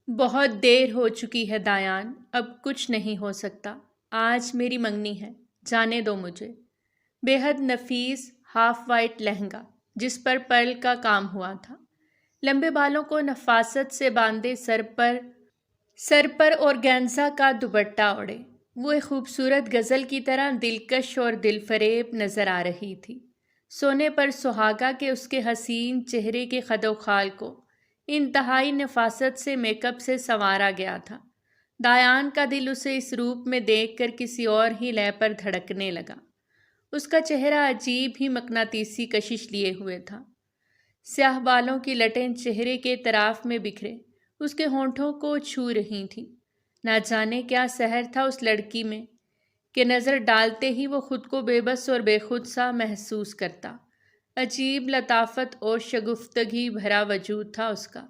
بہت دیر ہو چکی ہے دایان، اب کچھ نہیں ہو سکتا۔ آج میری منگنی ہے، جانے دو مجھے۔ بے حد نفیس ہاف وائٹ لہنگا جس پر پرل کا کام ہوا تھا، لمبے بالوں کو نفاست سے باندھے سر پر اور گینزا کا دوپٹہ اوڑھے، وہ ایک خوبصورت غزل کی طرح دلکش اور دل فریب نظر آ رہی تھی۔ سونے پر سہاگا کے اس کے حسین چہرے کے خد و خال کو انتہائی نفاست سے میک اپ سے سنوارا گیا تھا۔ دایان کا دل اسے اس روپ میں دیکھ کر کسی اور ہی لے پر دھڑکنے لگا۔ اس کا چہرہ عجیب ہی مقناطیسی کشش لیے ہوئے تھا۔ سیاہ بالوں کی لٹیں چہرے کے طراف میں بکھرے اس کے ہونٹوں کو چھو رہی تھیں۔ نہ جانے کیا سحر تھا اس لڑکی میں کہ نظر ڈالتے ہی وہ خود کو بے بس اور بے خود سا محسوس کرتا۔ عجیب لطافت اور شگفتگی بھرا وجود تھا اس کا۔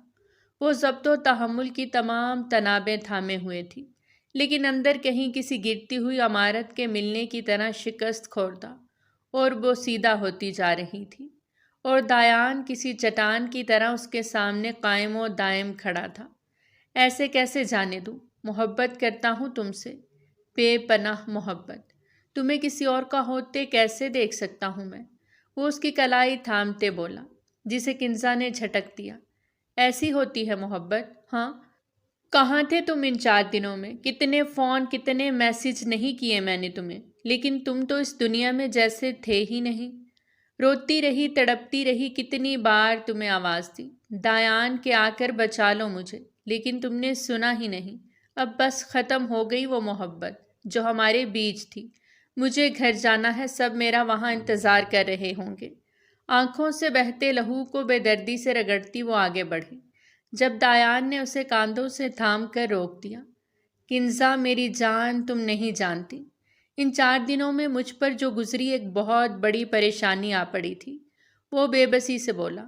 وہ ضبط و تحمل کی تمام تنابیں تھامے ہوئے تھی، لیکن اندر کہیں کسی گرتی ہوئی عمارت کے ملنے کی طرح شکست خوردہ اور بوسیدہ ہوتی جا رہی تھی، اور دایان کسی چٹان کی طرح اس کے سامنے قائم و دائم کھڑا تھا۔ ایسے کیسے جانے دوں؟ محبت کرتا ہوں تم سے، بے پناہ محبت۔ تمہیں کسی اور کا ہوتے کیسے دیکھ سکتا ہوں میں؟ وہ اس کی کلائی تھامتے بولا، جسے کنزا نے جھٹک دیا۔ ایسی ہوتی ہے محبت؟ ہاں۔ کہاں تھے تم ان 4 دنوں میں؟ کتنے فون، کتنے میسج نہیں کیے میں نے تمہیں، لیکن تم تو اس دنیا میں جیسے تھے ہی نہیں۔ روتی رہی، تڑپتی رہی، کتنی بار تمہیں آواز دی، دایان کے آ کر بچا لو مجھے، لیکن تم نے سنا ہی نہیں۔ اب بس ختم ہو گئی وہ محبت جو ہمارے بیچ تھی۔ مجھے گھر جانا ہے، سب میرا وہاں انتظار کر رہے ہوں گے۔ آنکھوں سے بہتے لہو کو بے دردی سے رگڑتی وہ آگے بڑھی، جب دایان نے اسے کاندھوں سے تھام کر روک دیا۔ کنزا میری جان، تم نہیں جانتی، ان 4 دنوں میں مجھ پر جو گزری ایک بہت بڑی پریشانی آ پڑی تھی۔ وہ بے بسی سے بولا۔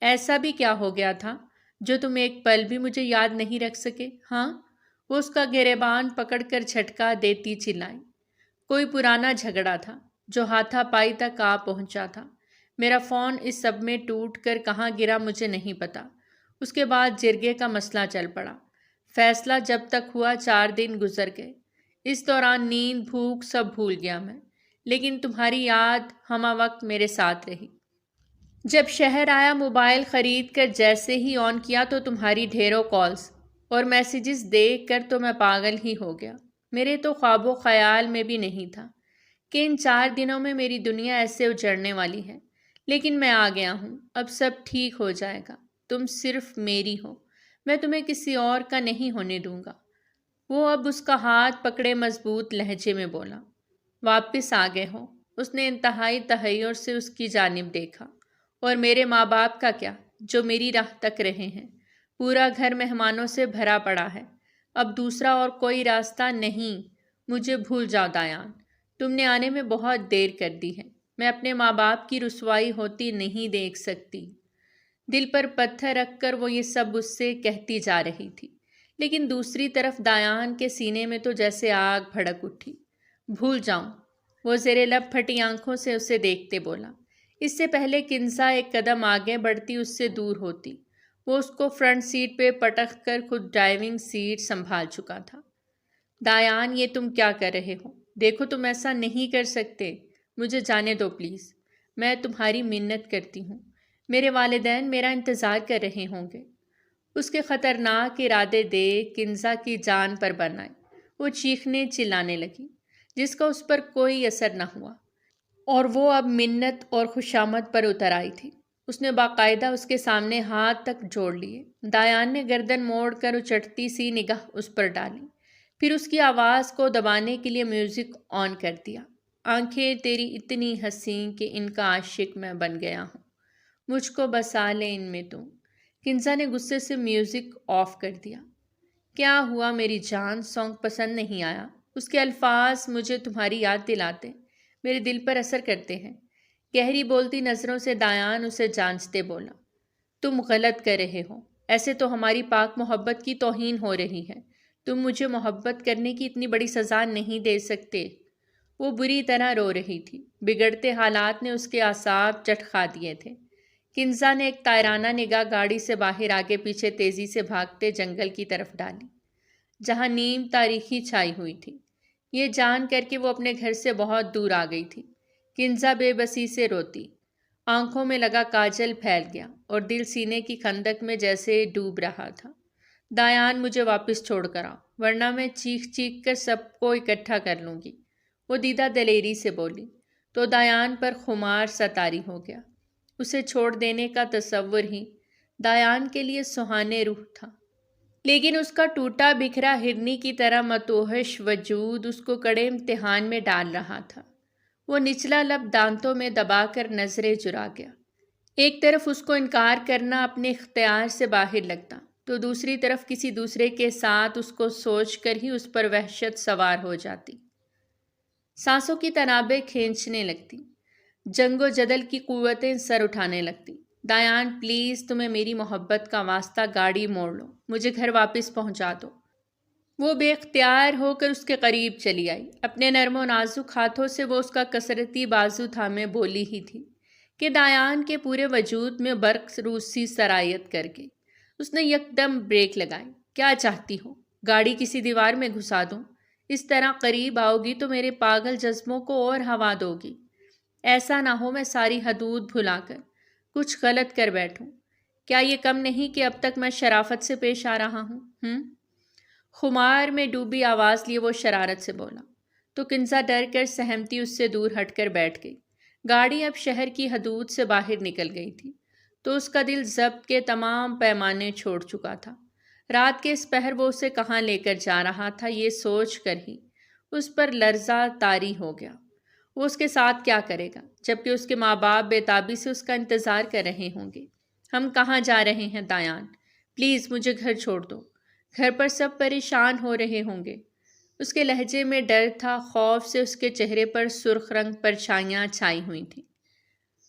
ایسا بھی کیا ہو گیا تھا جو تم ایک پل بھی مجھے یاد نہیں رکھ سکے؟ ہاں؟ وہ اس کا گریبان پکڑ کر جھٹکا دیتی چلائی۔ کوئی پرانا جھگڑا تھا جو ہاتھا پائی تک آ پہنچا تھا۔ میرا فون اس سب میں ٹوٹ کر کہاں گرا مجھے نہیں پتا۔ اس کے بعد جرگے کا مسئلہ چل پڑا۔ فیصلہ جب تک ہوا 4 دن گزر گئے۔ اس دوران نیند، بھوک سب بھول گیا میں، لیکن تمہاری یاد ہمہ وقت میرے ساتھ رہی۔ جب شہر آیا، موبائل خرید کر جیسے ہی آن کیا تو تمہاری ڈھیروں کالز اور میسیجز دیکھ کر تو میں پاگل ہی ہو گیا۔ میرے تو خواب و خیال میں بھی نہیں تھا کہ ان 4 دنوں میں میری دنیا ایسے اجڑنے والی ہے، لیکن میں آ گیا ہوں۔ اب سب ٹھیک ہو جائے گا، تم صرف میری ہو، میں تمہیں کسی اور کا نہیں ہونے دوں گا۔ وہ اب اس کا ہاتھ پکڑے مضبوط لہجے میں بولا۔ واپس آ گئے ہو؟ اس نے انتہائی تحیر سے اس کی جانب دیکھا۔ اور میرے ماں باپ کا کیا، جو میری راہ تک رہے ہیں؟ پورا گھر مہمانوں سے بھرا پڑا ہے، اب دوسرا اور کوئی راستہ نہیں۔ مجھے بھول جاؤ دایان، تم نے آنے میں بہت دیر کر دی ہے۔ میں اپنے ماں باپ کی رسوائی ہوتی نہیں دیکھ سکتی۔ دل پر پتھر رکھ کر وہ یہ سب اس سے کہتی جا رہی تھی، لیکن دوسری طرف دایان کے سینے میں تو جیسے آگ بھڑک اٹھی۔ بھول جاؤں؟ وہ زیر لب پھٹی آنکھوں سے اسے دیکھتے بولا۔ اس سے پہلے کنزا ایک قدم آگے بڑھتی اس سے دور ہوتی، وہ اس کو فرنٹ سیٹ پہ پٹخ کر خود ڈرائیونگ سیٹ سنبھال چکا تھا۔ دایان، یہ تم کیا کر رہے ہو؟ دیکھو تم ایسا نہیں کر سکتے، مجھے جانے دو پلیز، میں تمہاری منت کرتی ہوں، میرے والدین میرا انتظار کر رہے ہوں گے۔ اس کے خطرناک ارادے دیکھ کنزا کی جان پر بن آئی۔ وہ چیخنے چلانے لگی، جس کا اس پر کوئی اثر نہ ہوا، اور وہ اب منت اور خوشامد پر اتر آئی تھی۔ اس نے باقاعدہ اس کے سامنے ہاتھ تک جوڑ لیے۔ دایان نے گردن موڑ کر اچٹتی سی نگاہ اس پر ڈالی، پھر اس کی آواز کو دبانے کے لیے میوزک آن کر دیا۔ آنکھیں تیری اتنی حسین کہ ان کا عاشق میں بن گیا ہوں، مجھ کو بسا لے ان میں تو۔ کنزا نے غصے سے میوزک آف کر دیا۔ کیا ہوا میری جان؟ سانگ پسند نہیں آیا؟ اس کے الفاظ مجھے تمہاری یاد دلاتے، میرے دل پر اثر کرتے ہیں۔ گہری بولتی نظروں سے دایان اسے جانچتے بولا۔ تم غلط کر رہے ہو، ایسے تو ہماری پاک محبت کی توہین ہو رہی ہے۔ تم مجھے محبت کرنے کی اتنی بڑی سزا نہیں دے سکتے۔ وہ بری طرح رو رہی تھی، بگڑتے حالات نے اس کے اعصاب چٹخا دیے تھے۔ کنزا نے ایک تائرانہ نگاہ گاڑی سے باہر آگے پیچھے تیزی سے بھاگتے جنگل کی طرف ڈالی، جہاں نیم تاریخی چھائی ہوئی تھی۔ یہ جان کر کہ وہ اپنے گھر سے بہت دور آ گئی تھی، کنزا بے بسی سے روتی، آنکھوں میں لگا کاجل پھیل گیا اور دل سینے کی خندق میں جیسے ڈوب رہا تھا۔ دایان، مجھے واپس چھوڑ کر آؤ، ورنہ میں چیخ چیخ کر سب کو اکٹھا کر لوں گی، وہ دیدہ دلیری سے بولی۔ تو دایان پر خمار ستاری ہو گیا۔ اسے چھوڑ دینے کا تصور ہی دایان کے لیے سہانے روح تھا، لیکن اس کا ٹوٹا بکھرا ہرنی کی طرح متوحش وجود اس کو کڑے امتحان میں ڈال رہا تھا۔ وہ نچلا لب دانتوں میں دبا کر نظریں جرا گیا۔ ایک طرف اس کو انکار کرنا اپنے اختیار سے باہر لگتا، تو دوسری طرف کسی دوسرے کے ساتھ اس کو سوچ کر ہی اس پر وحشت سوار ہو جاتی۔ سانسوں کی تنابیں کھینچنے لگتی، جنگ و جدل کی قوتیں سر اٹھانے لگتی۔ دایان، پلیز، تمہیں میری محبت کا واسطہ، گاڑی موڑ لو، مجھے گھر واپس پہنچا دو۔ وہ بے اختیار ہو کر اس کے قریب چلی آئی۔ اپنے نرم و نازک ہاتھوں سے وہ اس کا کسرتی بازو تھامے بولی ہی تھی کہ دایان کے پورے وجود میں برق روسی سرایت کر کے اس نے یکدم بریک لگائی۔ کیا چاہتی ہو؟ گاڑی کسی دیوار میں گھسا دوں؟ اس طرح قریب آؤ گی تو میرے پاگل جذبوں کو اور ہوا دو گی۔ ایسا نہ ہو میں ساری حدود بھلا کر کچھ غلط کر بیٹھوں۔ کیا یہ کم نہیں کہ اب تک میں شرافت سے پیش آ رہا ہوں؟ خمار میں ڈوبی آواز لیے وہ شرارت سے بولا، تو کنزا ڈر کر سہمتی اس سے دور ہٹ کر بیٹھ گئی۔ گاڑی اب شہر کی حدود سے باہر نکل گئی تھی، تو اس کا دل ضبط کے تمام پیمانے چھوڑ چکا تھا۔ رات کے اس پہر وہ اسے کہاں لے کر جا رہا تھا، یہ سوچ کر ہی اس پر لرزہ طاری ہو گیا۔ وہ اس کے ساتھ کیا کرے گا، جبکہ اس کے ماں باپ بے تابی سے اس کا انتظار کر رہے ہوں گے۔ ہم کہاں جا رہے ہیں دایان؟ پلیز مجھے گھر چھوڑ دو، گھر پر سب پریشان ہو رہے ہوں گے۔ اس کے لہجے میں ڈر تھا، خوف سے اس کے چہرے پر سرخ رنگ پرچھائیاں چھائی ہوئی تھیں۔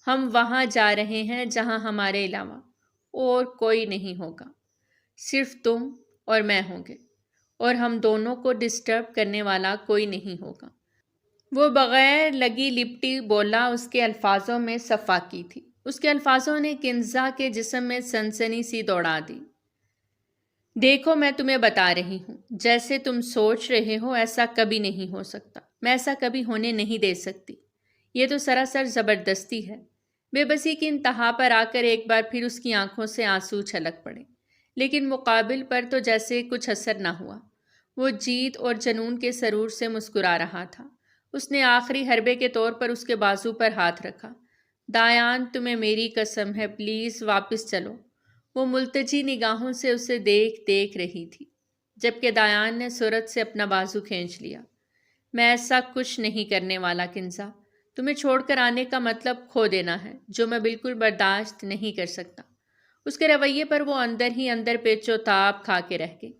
ہم وہاں جا رہے ہیں جہاں ہمارے علاوہ اور کوئی نہیں ہوگا، صرف تم اور میں ہوں گے، اور ہم دونوں کو ڈسٹرب کرنے والا کوئی نہیں ہوگا۔ وہ بغیر لگی لپٹی بولا، اس کے الفاظوں میں صفاقی تھی۔ اس کے الفاظوں نے کنزا کے جسم میں سنسنی سی دوڑا دی۔ دیکھو، میں تمہیں بتا رہی ہوں، جیسے تم سوچ رہے ہو ایسا کبھی نہیں ہو سکتا، میں ایسا کبھی ہونے نہیں دے سکتی۔ یہ تو سراسر زبردستی ہے۔ بے بسی کی انتہا پر آ کر ایک بار پھر اس کی آنکھوں سے آنسو چھلک پڑے، لیکن مقابل پر تو جیسے کچھ اثر نہ ہوا۔ وہ جیت اور جنون کے سرور سے مسکرا رہا تھا۔ اس نے آخری حربے کے طور پر اس کے بازو پر ہاتھ رکھا۔ دایان، تمہیں میری قسم ہے، پلیز واپس چلو۔ وہ ملتجی نگاہوں سے اسے دیکھ رہی تھی، جبکہ دایان نے سرعت سے اپنا بازو کھینچ لیا۔ میں ایسا کچھ نہیں کرنے والا کنزا، تمہیں چھوڑ کر آنے کا مطلب کھو دینا ہے، جو میں بالکل برداشت نہیں کر سکتا۔ اس کے رویے پر وہ اندر ہی اندر پیچ و تاب کھا کے رہ گئی۔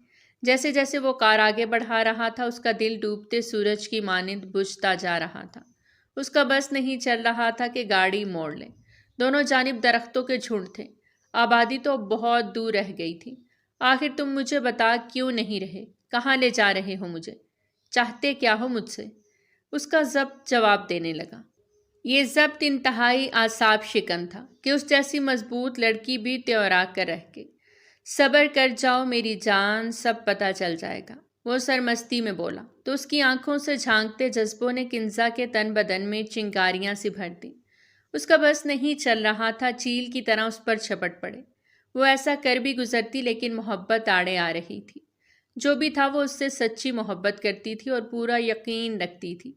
جیسے جیسے وہ کار آگے بڑھا رہا تھا، اس کا دل ڈوبتے سورج کی مانند بجھتا جا رہا تھا۔ اس کا بس نہیں چل رہا تھا کہ گاڑی موڑ لے۔ دونوں جانب درختوں کے جھنڈ تھے، آبادی تو بہت دور رہ گئی تھی۔ آخر تم مجھے بتا کیوں نہیں رہے؟ کہاں لے جا رہے ہو مجھے؟ چاہتے کیا ہو مجھ سے؟ اس کا ضبط جواب دینے لگا۔ یہ ضبط انتہائی اعصاب شکن تھا کہ اس جیسی مضبوط لڑکی بھی تیورا کر رہ گئی۔ صبر کر جاؤ میری جان، سب پتہ چل جائے گا، وہ سرمستی میں بولا، تو اس کی آنکھوں سے جھانکتے جذبوں نے کنزا کے تن بدن میں چنگاریاں سی بھر دی۔ اس کا بس نہیں چل رہا تھا چیل کی طرح اس پر چھپٹ پڑے۔ وہ ایسا کر بھی گزرتی، لیکن محبت آڑے آ رہی تھی۔ جو بھی تھا، وہ اس سے سچی محبت کرتی تھی اور پورا یقین رکھتی تھی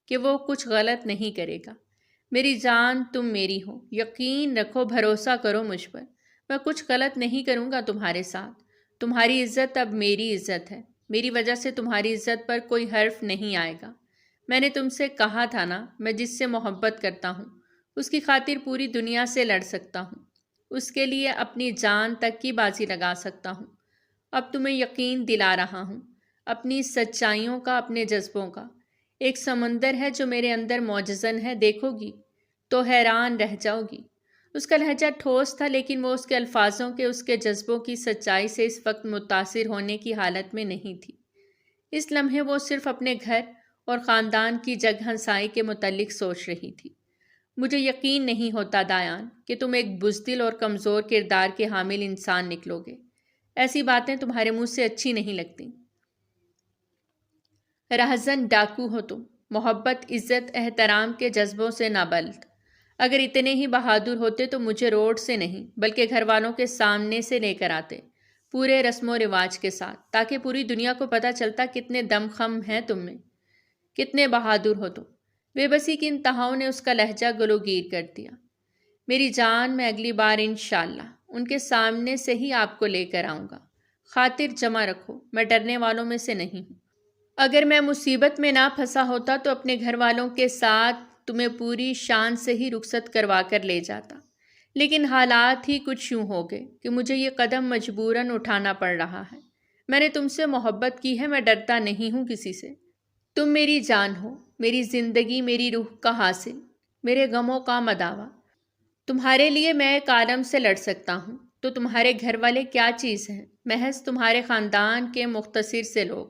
کہ وہ کچھ غلط نہیں کرے گا۔ میری جان، تم میری ہو، یقین رکھو، بھروسہ کرو مجھ پر، میں کچھ غلط نہیں کروں گا تمہارے ساتھ۔ تمہاری عزت اب میری عزت ہے، میری وجہ سے تمہاری عزت پر کوئی حرف نہیں آئے گا۔ میں نے تم سے کہا تھا نا، میں جس سے محبت کرتا ہوں اس کی خاطر پوری دنیا سے لڑ سکتا ہوں، اس کے لیے اپنی جان تک کی بازی لگا سکتا ہوں۔ اب تمہیں یقین دلا رہا ہوں اپنی سچائیوں کا، اپنے جذبوں کا۔ ایک سمندر ہے جو میرے اندر معجزن ہے، دیکھو گی تو حیران رہ جاؤ گی۔ اس کا لہجہ ٹھوس تھا، لیکن وہ اس کے الفاظوں کے، اس کے جذبوں کی سچائی سے اس وقت متاثر ہونے کی حالت میں نہیں تھی۔ اس لمحے وہ صرف اپنے گھر اور خاندان کی جگ ہنسائی کے متعلق سوچ رہی تھی۔ مجھے یقین نہیں ہوتا دایان کہ تم ایک بزدل اور کمزور کردار کے حامل انسان نکلو گے۔ ایسی باتیں تمہارے منہ سے اچھی نہیں لگتی۔ رہزن ڈاکو ہو تم، محبت، عزت، احترام کے جذبوں سے نابلد۔ اگر اتنے ہی بہادر ہوتے تو مجھے روڈ سے نہیں بلکہ گھر والوں کے سامنے سے لے کر آتے، پورے رسم و رواج کے ساتھ، تاکہ پوری دنیا کو پتہ چلتا کتنے دم خم ہیں تم میں، کتنے بہادر ہو تم۔ بے بسی کی انتہاؤں نے اس کا لہجہ گلوگیر کر دیا۔ میری جان، میں اگلی بار انشاءاللہ ان کے سامنے سے ہی آپ کو لے کر آؤں گا۔ خاطر جمع رکھو، میں ڈرنے والوں میں سے نہیں ہوں۔ اگر میں مصیبت میں نہ پھنسا ہوتا تو اپنے گھر والوں کے ساتھ تمہیں پوری شان سے ہی رخصت کروا کر لے جاتا، لیکن حالات ہی کچھ یوں ہو گئے کہ مجھے یہ قدم مجبوراً اٹھانا پڑ رہا ہے۔ میں نے تم سے محبت کی ہے، میں ڈرتا نہیں ہوں کسی سے۔ تم میری جان ہو، میری زندگی، میری روح کا حاصل، میرے غموں کا مداوا۔ تمہارے لیے میں ایک عالم سے لڑ سکتا ہوں، تو تمہارے گھر والے کیا چیز ہیں؟ محض تمہارے خاندان کے مختصر سے لوگ۔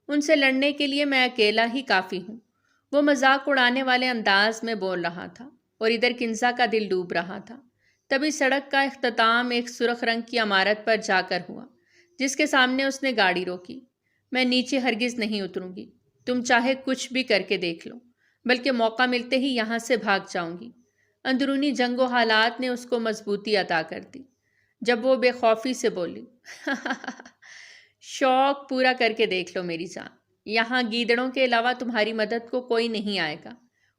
ان سے لڑنے کے لیے میں اکیلا ہی کافی ہوں۔ وہ مذاق اڑانے والے انداز میں بول رہا تھا اور ادھر کنزا کا دل ڈوب رہا تھا۔ تبھی سڑک کا اختتام ایک سرخ رنگ کی عمارت پر جا کر ہوا، جس کے سامنے اس نے گاڑی روکی۔ میں نیچے ہرگز نہیں اتروں گی، تم چاہے کچھ بھی کر کے دیکھ لو، بلکہ موقع ملتے ہی یہاں سے بھاگ جاؤں گی۔ اندرونی جنگ و حالات نے اس کو مضبوطی عطا کر دی۔ جب وہ بے خوفی سے بولی، شوق پورا کر کے دیکھ لو میری جان، یہاں گیدڑوں کے علاوہ تمہاری مدد کو کوئی نہیں آئے گا۔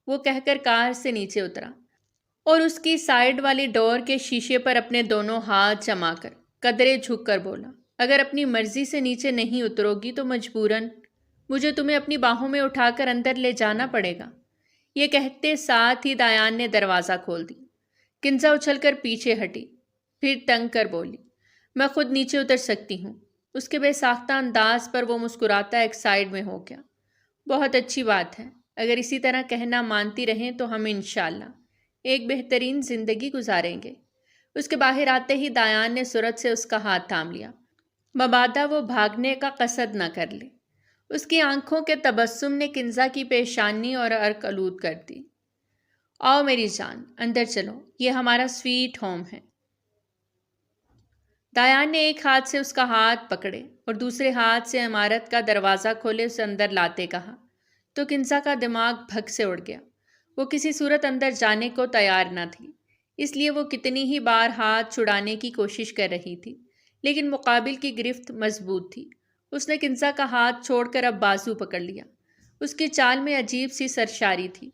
وہ کہہ کر کار سے نیچے اترا اور اس کی سائیڈ والی ڈور کے شیشے پر اپنے دونوں ہاتھ جما کر قدرے جھک کر بولا، اگر اپنی مرضی سے نیچے نہیں اترو گی تو مجبوراً مجھے تمہیں اپنی باہوں میں اٹھا کر اندر لے جانا پڑے گا۔ یہ کہتے ساتھ ہی دایان نے دروازہ کھول دیا۔ کنزا اچھل کر پیچھے ہٹی، پھر ٹنگ کر بولی، میں خود نیچے اتر سکتی ہوں۔ اس کے بے ساختہ انداز پر وہ مسکراتا ایک سائڈ میں ہو گیا۔ بہت اچھی بات ہے، اگر اسی طرح کہنا مانتی رہیں تو ہم انشاءاللہ ایک بہترین زندگی گزاریں گے۔ اس کے باہر آتے ہی دایان نے سرعت سے اس کا ہاتھ تھام لیا، مبادا وہ بھاگنے کا قصد نہ کر لے۔ اس کی آنکھوں کے تبسم نے کنزا کی پیشانی اور عرق آلود کر دی۔ آؤ میری جان، اندر چلو، یہ ہمارا سویٹ ہوم ہے۔ دایان نے ایک ہاتھ سے اس کا ہاتھ پکڑے اور دوسرے ہاتھ سے عمارت کا دروازہ کھولے اسے اندر لاتے کہا، تو کنزا کا دماغ بھگ سے اڑ گیا۔ وہ کسی صورت اندر جانے کو تیار نہ تھی، اس لیے وہ کتنی ہی بار ہاتھ چھڑانے کی کوشش کر رہی تھی، لیکن مقابل کی گرفت مضبوط تھی۔ اس نے کنزا کا ہاتھ چھوڑ کر اب بازو پکڑ لیا۔ اس کی چال میں عجیب سی سرشاری تھی۔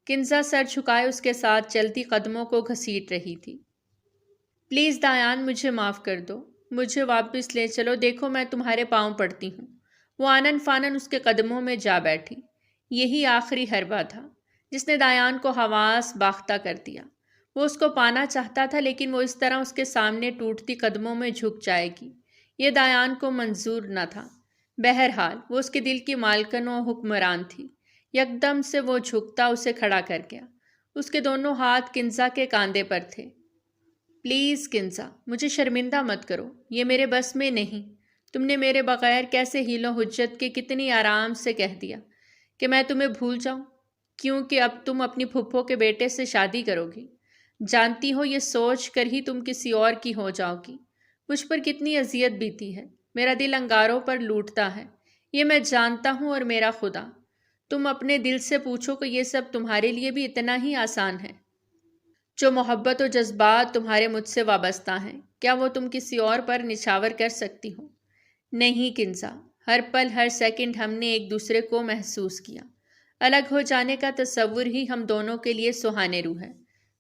کنزا سر جھکائے اس کے ساتھ چلتی قدموں کو گھسیٹ رہی تھی۔ پلیز دایان، مجھے معاف کر دو، مجھے واپس لے چلو، دیکھو میں تمہارے پاؤں پڑتی ہوں۔ وہ آنن فانن اس کے قدموں میں جا بیٹھی۔ یہی آخری حربہ تھا جس نے دایان کو حواس باختہ کر دیا۔ وہ اس کو پانا چاہتا تھا، لیکن وہ اس طرح اس کے سامنے ٹوٹتی قدموں میں جھک جائے گی، یہ دایان کو منظور نہ تھا۔ بہرحال وہ اس کے دل کی مالکن و حکمران تھی۔ یکدم سے وہ جھکتا اسے کھڑا کر گیا۔ اس کے دونوں ہاتھ کنزا کے کاندھے پر تھے۔ پلیز کنزا، مجھے شرمندہ مت کرو، یہ میرے بس میں نہیں۔ تم نے میرے بغیر کیسے حیل و حجت کے کتنی آرام سے کہہ دیا کہ میں تمہیں بھول جاؤں، کیونکہ اب تم اپنی پھپھو کے بیٹے سے شادی کرو گی۔ جانتی ہو یہ سوچ کر ہی تم کسی اور کی ہو جاؤ گی۔ مجھ پر کتنی اذیت بیتی ہے، میرا دل انگاروں پر لوٹتا ہے، یہ میں جانتا ہوں، اور میرا خدا۔ تم اپنے دل سے پوچھو کہ یہ سب تمہارے لیے بھی اتنا ہی آسان ہے؟ جو محبت و جذبات تمہارے مجھ سے وابستہ ہیں، کیا وہ تم کسی اور پر نچھاور کر سکتی ہو؟ نہیں کنزا، ہر پل ہر سیکنڈ ہم نے ایک دوسرے کو محسوس کیا۔ الگ ہو جانے کا تصور ہی ہم دونوں کے لیے سہانے روح ہے۔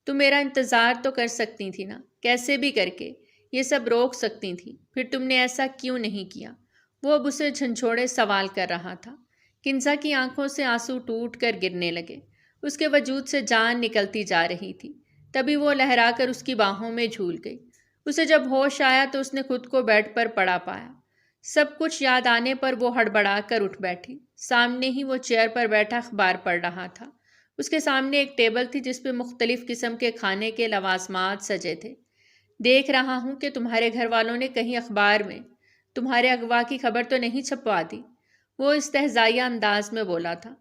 تم میرا انتظار تو کر سکتی تھی نا، کیسے بھی کر کے یہ سب روک سکتی تھی، پھر تم نے ایسا کیوں نہیں کیا؟ وہ اب اسے جھنجھوڑے سوال کر رہا تھا۔ کنزا کی آنکھوں سے آنسو ٹوٹ کر گرنے لگے، اس کے وجود سے جان نکلتی جا رہی تھی۔ تبھی وہ لہرا کر اس کی باہوں میں جھول گئی۔ اسے جب ہوش آیا تو اس نے خود کو بیڈ پر پڑا پایا۔ سب کچھ یاد آنے پر وہ ہڑبڑا کر اٹھ بیٹھی۔ سامنے ہی وہ چیئر پر بیٹھا اخبار پڑھ رہا تھا۔ اس کے سامنے ایک ٹیبل تھی جس پہ مختلف قسم کے کھانے کے لوازمات سجے تھے۔ دیکھ رہا ہوں کہ تمہارے گھر والوں نے کہیں اخبار میں تمہارے اغوا کی خبر تو نہیں چھپوا دی، وہ استہزائیہ انداز میں بولا تھا۔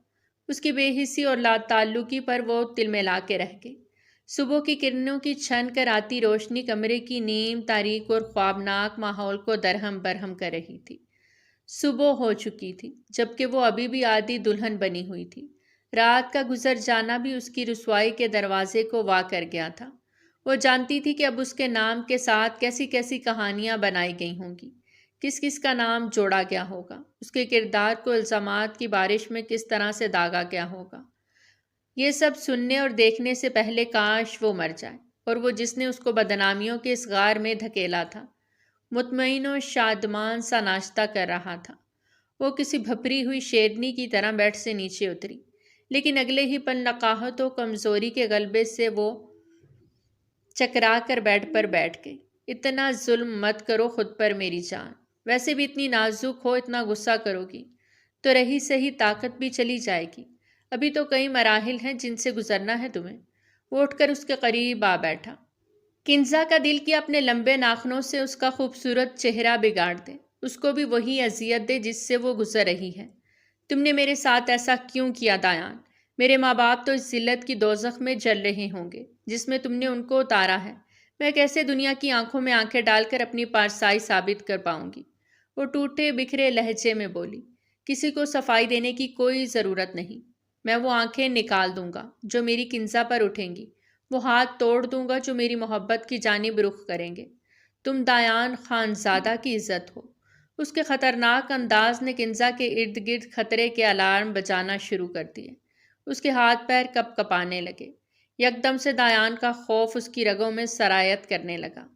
اس کی بے حسی اور لا تعلقی پر وہ تلملا کے رہ گئی۔ صبح کی کرنوں کی چھن کر آتی روشنی کمرے کی نیم تاریک اور خوابناک ماحول کو درہم برہم کر رہی تھی۔ صبح ہو چکی تھی جبکہ وہ ابھی بھی آدھی دلہن بنی ہوئی تھی۔ رات کا گزر جانا بھی اس کی رسوائی کے دروازے کو وا کر گیا تھا۔ وہ جانتی تھی کہ اب اس کے نام کے ساتھ کیسی کیسی کہانیاں بنائی گئی ہوں گی، کس کس کا نام جوڑا گیا ہوگا، اس کے کردار کو الزامات کی بارش میں کس طرح سے داغا گیا ہوگا۔ یہ سب سننے اور دیکھنے سے پہلے کاش وہ مر جائے، اور وہ جس نے اس کو بدنامیوں کے اس غار میں دھکیلا تھا مطمئن و شادمان سا ناشتہ کر رہا تھا۔ وہ کسی بھپری ہوئی شیرنی کی طرح بیڈ سے نیچے اتری، لیکن اگلے ہی پل نقاہت و کمزوری کے غلبے سے وہ چکرا کر بیڈ پر بیٹھ گئی۔ اتنا ظلم مت کرو خود پر میری جان، ویسے بھی اتنی نازک ہو، اتنا غصہ کرو گی تو رہی سہی طاقت بھی چلی جائے گی۔ ابھی تو کئی مراحل ہیں جن سے گزرنا ہے تمہیں۔ وہ اٹھ کر اس کے قریب آ بیٹھا۔ کنزا کا دل کیا اپنے لمبے ناخنوں سے اس کا خوبصورت چہرہ بگاڑ دے، اس کو بھی وہی اذیت دے جس سے وہ گزر رہی ہے۔ تم نے میرے ساتھ ایسا کیوں کیا دایان؟ میرے ماں باپ تو اس ذلت کی دوزخ میں جل رہے ہوں گے جس میں تم نے ان کو اتارا ہے۔ میں کیسے دنیا کی آنکھوں میں آنکھیں ڈال کر اپنی پارسائی ثابت کر پاؤں گی؟ وہ ٹوٹے بکھرے لہجے میں بولی۔ کسی کو صفائی دینے کی کوئی ضرورت نہیں۔ میں وہ آنکھیں نکال دوں گا جو میری کنزا پر اٹھیں گی، وہ ہاتھ توڑ دوں گا جو میری محبت کی جانب رخ کریں گے۔ تم دایان خانزادہ کی عزت ہو۔ اس کے خطرناک انداز نے کنزا کے ارد گرد خطرے کے الارم بجانا شروع کر دیے۔ اس کے ہاتھ پیر کپ کپانے لگے۔ یکدم سے دایان کا خوف اس کی رگوں میں سرایت کرنے لگا۔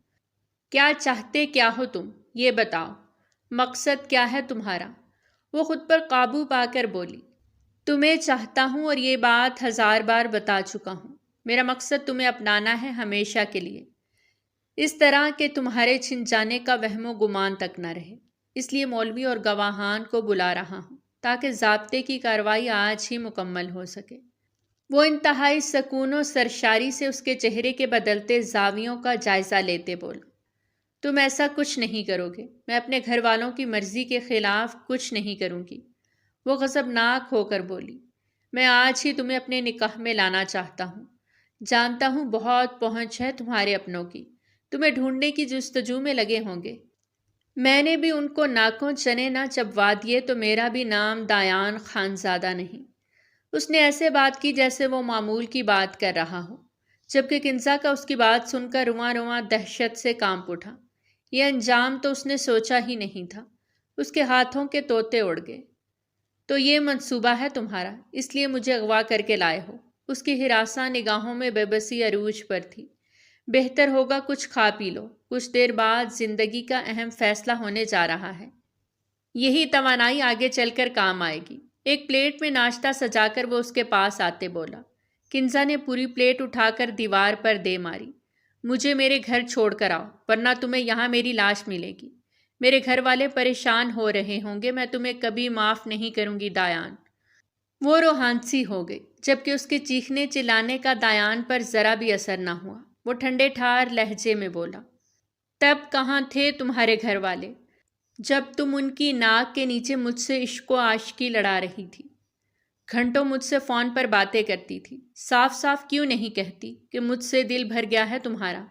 کیا چاہتے کیا ہو تم؟ یہ بتاؤ، مقصد کیا ہے تمہارا؟ وہ خود پر قابو پا کر بولی۔ تمہیں چاہتا ہوں اور یہ بات 1000 بار بتا چکا ہوں۔ میرا مقصد تمہیں اپنانا ہے ہمیشہ کے لیے، اس طرح کہ تمہارے چھن جانے کا وہم و گمان تک نہ رہے۔ اس لیے مولوی اور گواہان کو بلا رہا ہوں تاکہ ضابطے کی کارروائی آج ہی مکمل ہو سکے۔ وہ انتہائی سکون و سرشاری سے اس کے چہرے کے بدلتے زاویوں کا جائزہ لیتے بولا۔ تم ایسا کچھ نہیں کرو گے، میں اپنے گھر والوں کی مرضی کے خلاف کچھ نہیں کروں گی۔ وہ غضبناک ہو کر بولی۔ میں آج ہی تمہیں اپنے نکاح میں لانا چاہتا ہوں۔ جانتا ہوں بہت پہنچ ہے تمہارے اپنوں کی، تمہیں ڈھونڈنے کی جستجو میں لگے ہوں گے۔ میں نے بھی ان کو ناکوں چنے نہ چبوا دیے تو میرا بھی نام دایان خانزادہ نہیں۔ اس نے ایسے بات کی جیسے وہ معمول کی بات کر رہا ہو، جبکہ کنزا کا اس کی بات سن کر رواں رواں دہشت سے کانپ اٹھا۔ یہ انجام تو اس نے سوچا ہی نہیں تھا۔ اس کے ہاتھوں کے طوطے اڑ گئے۔ تو یہ منصوبہ ہے تمہارا، اس لیے مجھے اغوا کر کے لائے ہو؟ اس کی ہراساں نگاہوں میں بے بسی عروج پر تھی۔ بہتر ہوگا کچھ کھا پی لو، کچھ دیر بعد زندگی کا اہم فیصلہ ہونے جا رہا ہے۔ یہی توانائی آگے چل کر کام آئے گی۔ ایک پلیٹ میں ناشتہ سجا کر وہ اس کے پاس آتے بولا۔ کنزا نے پوری پلیٹ اٹھا کر دیوار پر دے ماری۔ مجھے میرے گھر چھوڑ کر آؤ ورنہ تمہیں یہاں میری لاش ملے گی۔ میرے گھر والے پریشان ہو رہے ہوں گے، میں تمہیں کبھی معاف نہیں کروں گی دایان۔ وہ روحانسی ہو گئی جبکہ اس کے چیخنے چلانے کا دایان پر ذرا بھی اثر نہ ہوا۔ وہ ٹھنڈے ٹھار لہجے میں بولا۔ تب کہاں تھے تمہارے گھر والے جب تم ان کی ناک کے نیچے مجھ سے عشق و عاشقی لڑا رہی تھی؟ گھنٹوں مجھ سے فون پر باتیں کرتی تھی۔ صاف صاف کیوں نہیں کہتی کہ مجھ سے دل بھر گیا ہے تمہارا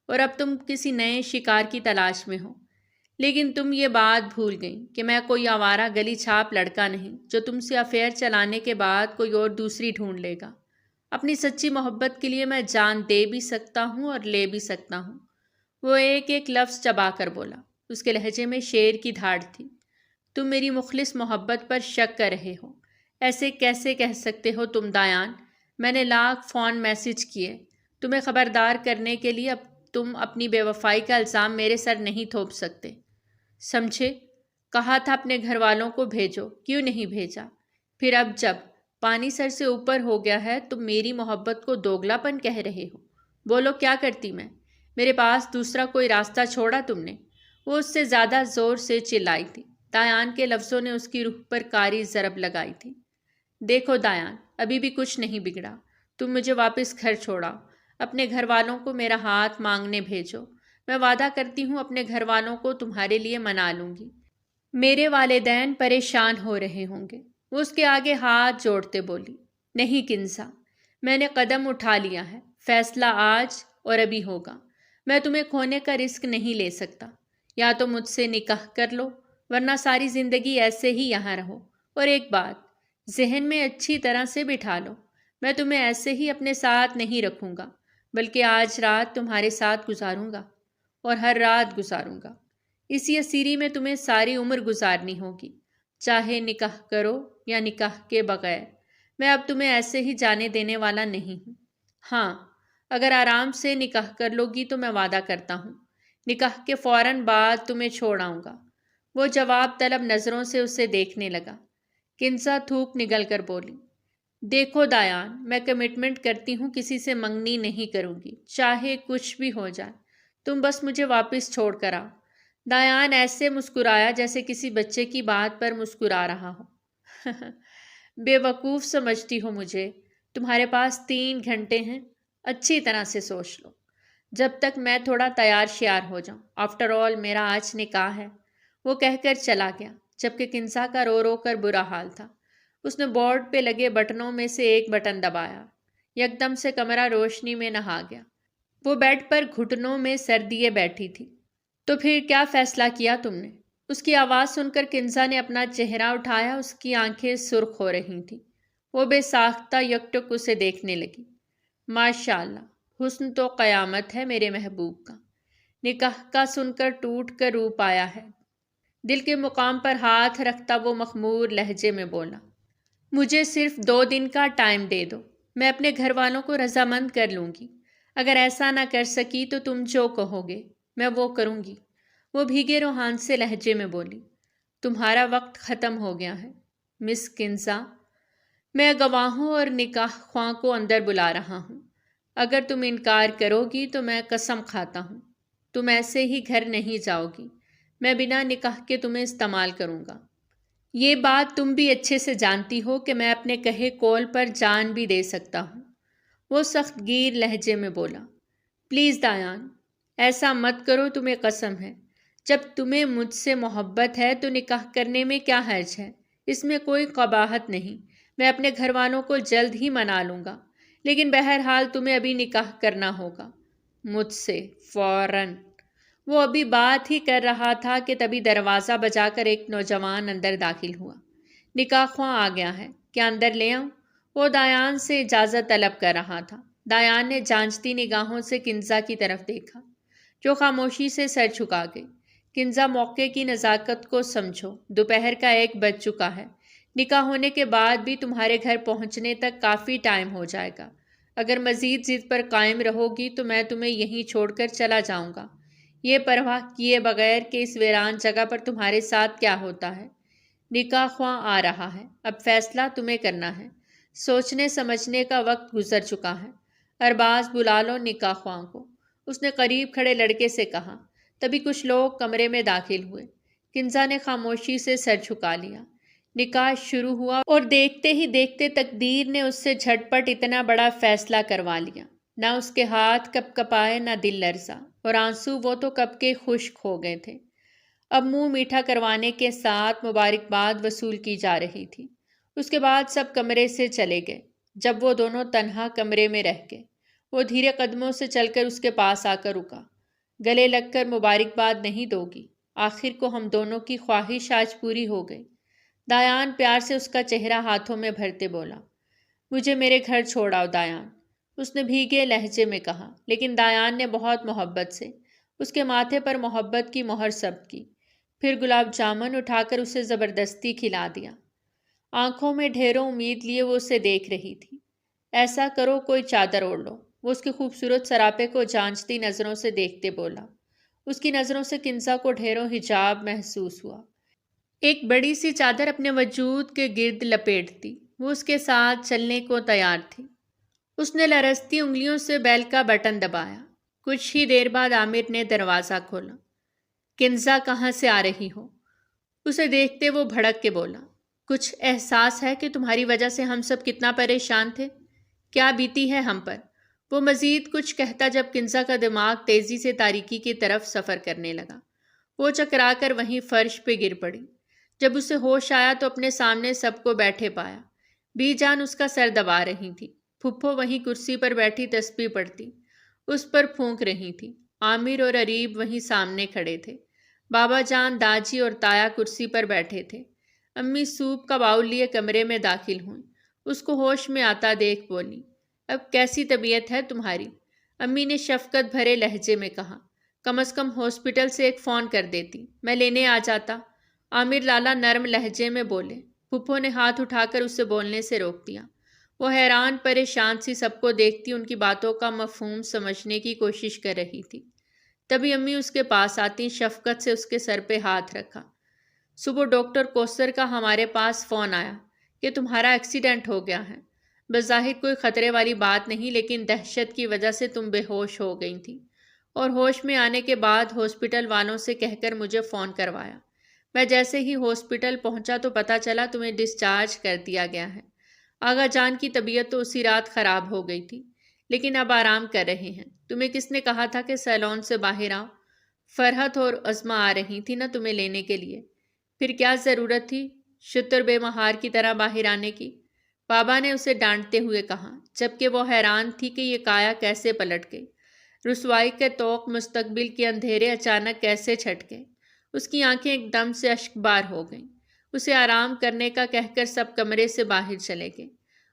اور اب تم کسی نئے شکار کی تلاش میں ہو؟ لیکن تم یہ بات بھول گئیں کہ میں کوئی آوارہ گلی چھاپ لڑکا نہیں جو تم سے افیئر چلانے کے بعد کوئی اور دوسری ڈھونڈ لے گا۔ اپنی سچی محبت کے لیے میں جان دے بھی سکتا ہوں اور لے بھی سکتا ہوں۔ وہ ایک ایک لفظ چبا کر بولا۔ اس کے لہجے میں شیر کی دھاڑ تھی۔ تم میری مخلص محبت پر شک کر رہے ہو؟ ایسے کیسے کہہ سکتے ہو تم دایان؟ میں نے لاکھ فون میسج کیے تمہیں خبردار کرنے کے لیے، اب تم اپنی بے وفائی کا الزام میرے سر نہیں تھوپ سکتے، سمجھے؟ کہا تھا اپنے گھر والوں کو بھیجو، کیوں نہیں بھیجا؟ پھر اب جب پانی سر سے اوپر ہو گیا ہے تم میری محبت کو دوگلا پن کہہ رہے ہو؟ بولو کیا کرتی میں؟ میرے پاس دوسرا کوئی راستہ چھوڑا تم نے؟ وہ اس سے زیادہ زور سے چلائی تھی۔ دایان کے لفظوں نے اس کی روح پر کاری ضرب لگائی تھی۔ دیکھو دایان، ابھی بھی کچھ نہیں بگڑا۔ تم مجھے واپس گھر چھوڑاؤ، اپنے گھر والوں کو میرا ہاتھ مانگنے بھیجو۔ میں وعدہ کرتی ہوں اپنے گھر والوں کو تمہارے لیے منا لوں گی۔ میرے والدین پریشان ہو رہے ہوں گے۔ وہ اس کے آگے ہاتھ جوڑتے بولی۔ نہیں کنزا، میں نے قدم اٹھا لیا ہے، فیصلہ آج اور ابھی ہوگا۔ میں تمہیں کھونے کا رسک نہیں لے سکتا۔ یا تو مجھ سے نکاح کر لو، ورنہ ساری زندگی ایسے ہی یہاں رہو۔ اور ایک بات ذہن میں اچھی طرح سے بٹھا لو، میں تمہیں ایسے ہی اپنے ساتھ نہیں رکھوں گا، بلکہ آج رات تمہارے ساتھ گزاروں گا اور ہر رات گزاروں گا۔ اسی اسیری میں تمہیں ساری عمر گزارنی ہوگی، چاہے نکاح کرو یا نکاح کے بغیر۔ میں اب تمہیں ایسے ہی جانے دینے والا نہیں ہوں۔ ہاں، اگر آرام سے نکاح کر لو گی تو میں وعدہ کرتا ہوں نکاح کے فوراً بعد تمہیں چھوڑ آؤں گا۔ وہ جواب طلب نظروں سے اسے دیکھنے لگا۔ کنزا تھوک نگل کر بولی، دیکھو دایان، میں کمٹمنٹ کرتی ہوں کسی سے منگنی نہیں کروں گی، چاہے کچھ بھی ہو جائے۔ تم بس مجھے واپس چھوڑ کر آؤ۔ دایان ایسے مسکرایا جیسے کسی بچے کی بات پر مسکرا رہا ہو۔ بے وقوف سمجھتی ہو مجھے؟ تمہارے پاس 3 گھنٹے ہیں، اچھی طرح سے سوچ لو، جب تک میں تھوڑا تیار شیار ہو جاؤں۔ آفٹر آل میرا آج نکاح ہے۔ وہ کہہ کر چلا گیا، جبکہ کنزا کا رو رو کر برا حال تھا۔ اس نے بورڈ پہ لگے بٹنوں میں سے ایک بٹن دبایا، یکدم سے کمرہ روشنی میں نہا گیا۔ وہ بیڈ پر گھٹنوں میں سر دیے بیٹھی تھی۔ تو پھر کیا فیصلہ کیا تم نے؟ اس کی آواز سن کر کنزا نے اپنا چہرہ اٹھایا، اس کی آنکھیں سرخ ہو رہی تھیں۔ وہ بے ساختہ یکٹک اسے دیکھنے لگی۔ ماشاء اللہ، حسن تو قیامت ہے میرے محبوب کا۔ نکاح کا سن کر ٹوٹ کر روپ آیا ہے۔ دل کے مقام پر ہاتھ رکھتا وہ مخمور لہجے میں بولا، مجھے صرف 2 دن کا ٹائم دے دو، میں اپنے گھر والوں کو رضامند کر لوں گی۔ اگر ایسا نہ کر سکی تو تم جو کہو گے میں وہ کروں گی۔ وہ بھیگے روحان سے لہجے میں بولی، تمہارا وقت ختم ہو گیا ہے مس کنزا۔ میں گواہوں اور نکاح خواں کو اندر بلا رہا ہوں۔ اگر تم انکار کرو گی تو میں قسم کھاتا ہوں تم ایسے ہی گھر نہیں جاؤ گی۔ میں بنا نکاح کے تمہیں استعمال کروں گا۔ یہ بات تم بھی اچھے سے جانتی ہو کہ میں اپنے کہے قول پر جان بھی دے سکتا ہوں۔ وہ سخت گیر لہجے میں بولا، پلیز دایان، ایسا مت کرو، تمہیں قسم ہے۔ جب تمہیں مجھ سے محبت ہے تو نکاح کرنے میں کیا حرج ہے؟ اس میں کوئی قباحت نہیں۔ میں اپنے گھر والوں کو جلد ہی منا لوں گا، لیکن بہرحال تمہیں ابھی نکاح کرنا ہوگا مجھ سے فوراً۔ وہ ابھی بات ہی کر رہا تھا کہ تبھی دروازہ بجا کر ایک نوجوان اندر داخل ہوا۔ نکاح خواں آ گیا ہے، کیا اندر لے آؤں؟ وہ دایان سے اجازت طلب کر رہا تھا۔ دایان نے جانچتی نگاہوں سے کنزا کی طرف دیکھا، جو خاموشی سے سر جھکا گئی۔ کنزا، موقع کی نزاکت کو سمجھو، دوپہر کا 1 بج چکا ہے۔ نکاح ہونے کے بعد بھی تمہارے گھر پہنچنے تک کافی ٹائم ہو جائے گا۔ اگر مزید ضد پر قائم رہو گی تو میں تمہیں یہیں چھوڑ کر چلا جاؤں گا، یہ پرواہ کیے بغیر کہ اس ویران جگہ پر تمہارے ساتھ کیا ہوتا ہے۔ نکاح خواں آ رہا ہے، اب فیصلہ تمہیں کرنا ہے۔ سوچنے سمجھنے کا وقت گزر چکا ہے۔ ارباز بلا لو نکاح خواں کو، اس نے قریب کھڑے لڑکے سے کہا۔ تبھی کچھ لوگ کمرے میں داخل ہوئے۔ کنزا نے خاموشی سے سر جھکا لیا۔ نکاح شروع ہوا اور دیکھتے ہی دیکھتے تقدیر نے اس سے جھٹ پٹ اتنا بڑا فیصلہ کروا لیا۔ نہ اس کے ہاتھ کپ کپائے، نہ دل لرزا، اور آنسو وہ تو کب کے خشک ہو گئے تھے۔ اب منہ میٹھا کروانے کے ساتھ مبارکباد وصول کی جا رہی تھی۔ اس کے بعد سب کمرے سے چلے گئے۔ جب وہ دونوں تنہا کمرے میں رہ گئے، وہ دھیرے قدموں سے چل کر اس کے پاس آ کر رکا۔ گلے لگ کر مبارکباد نہیں دو گی؟ آخر کو ہم دونوں کی خواہش آج پوری ہو گئی۔ دایان پیار سے اس کا چہرہ ہاتھوں میں بھرتے بولا، مجھے میرے گھر چھوڑ آؤ دایان، اس نے بھیگے لہجے میں کہا۔ لیکن دایان نے بہت محبت سے اس کے ماتھے پر محبت کی مہر ثبت کی، پھر گلاب جامن اٹھا کر اسے زبردستی کھلا دیا۔ آنکھوں میں ڈھیروں امید لیے وہ اسے دیکھ رہی تھی۔ ایسا کرو، کوئی چادر اوڑھ لو، وہ اس کے خوبصورت سراپے کو جانچتی نظروں سے دیکھتے بولا۔ اس کی نظروں سے کنزا کو ڈھیروں حجاب محسوس ہوا۔ ایک بڑی سی چادر اپنے وجود کے گرد لپیٹتی وہ اس کے ساتھ چلنے کو تیار تھی۔ اس نے لرزتی انگلیوں سے بیل کا بٹن دبایا۔ کچھ ہی دیر بعد عامر نے دروازہ کھولا۔ کنزا، کہاں سے آ رہی ہو؟ اسے دیکھتے وہ بھڑک کے بولا، کچھ احساس ہے کہ تمہاری وجہ سے ہم سب کتنا پریشان تھے؟ کیا بیتی ہے ہم پر؟ وہ مزید کچھ کہتا جب کنزا کا دماغ تیزی سے تاریکی کی طرف سفر کرنے لگا۔ وہ چکرا کر وہیں فرش پہ گر پڑی۔ جب اسے ہوش آیا تو اپنے سامنے سب کو بیٹھے پایا۔ بی جان اس کا سر دبا رہی تھی۔ پھپھو وہیں کرسی پر بیٹھی تسبیح پڑھتی اس پر پھونک رہی تھی۔ عامر اور اریب وہیں سامنے کھڑے تھے۔ بابا جان، داجی اور تایا کرسی پر بیٹھے تھے۔ امی سوپ کا باؤل لیے کمرے میں داخل ہوئیں۔ اس کو ہوش میں آتا دیکھ بولی، اب کیسی طبیعت ہے تمہاری؟ امی نے شفقت بھرے لہجے میں کہا، کم از کم ہاسپٹل سے ایک فون کر دیتی، میں لینے آ جاتا۔ عامر لالا نرم لہجے میں بولے۔ پھپھو نے ہاتھ اٹھا کر اسے بولنے سے روک دیا۔ وہ حیران پریشان سی سب کو دیکھتی ان کی باتوں کا مفہوم سمجھنے کی کوشش کر رہی تھی۔ تبھی امی اس کے پاس آتی، شفقت سے اس کے سر پہ ہاتھ رکھا۔ صبح ڈاکٹر کوثر کا ہمارے پاس فون آیا کہ تمہارا ایکسیڈنٹ ہو گیا ہے۔ بظاہر کوئی خطرے والی بات نہیں، لیکن دہشت کی وجہ سے تم بے ہوش ہو گئی تھی اور ہوش میں آنے کے بعد ہاسپٹل والوں سے کہہ کر مجھے فون کروایا۔ میں جیسے ہی ہاسپٹل پہنچا تو پتہ چلا تمہیں ڈسچارج کر دیا گیا ہے۔ آغا جان کی طبیعت تو اسی رات خراب ہو گئی تھی، لیکن اب آرام کر رہے ہیں۔ تمہیں کس نے کہا تھا کہ سیلون سے باہر آؤ؟ فرحت اور عظما آ رہی تھی نا تمہیں لینے کے لیے۔ پھر کیا ضرورت تھی شتر بے مہار کی طرح باہر آنے کی؟ بابا نے اسے ڈانٹتے ہوئے کہا، جبکہ وہ حیران تھی کہ یہ کایا کیسے پلٹ گئی۔ رسوائی کے طوق مستقبل کے اندھیرے اچانک کیسے چھٹ گئے۔ اس کی آنکھیں ایک دم سے اشکبار ہو گئیں۔ اسے آرام کرنے کا کہہ کر سب کمرے سے باہر چلے گئے۔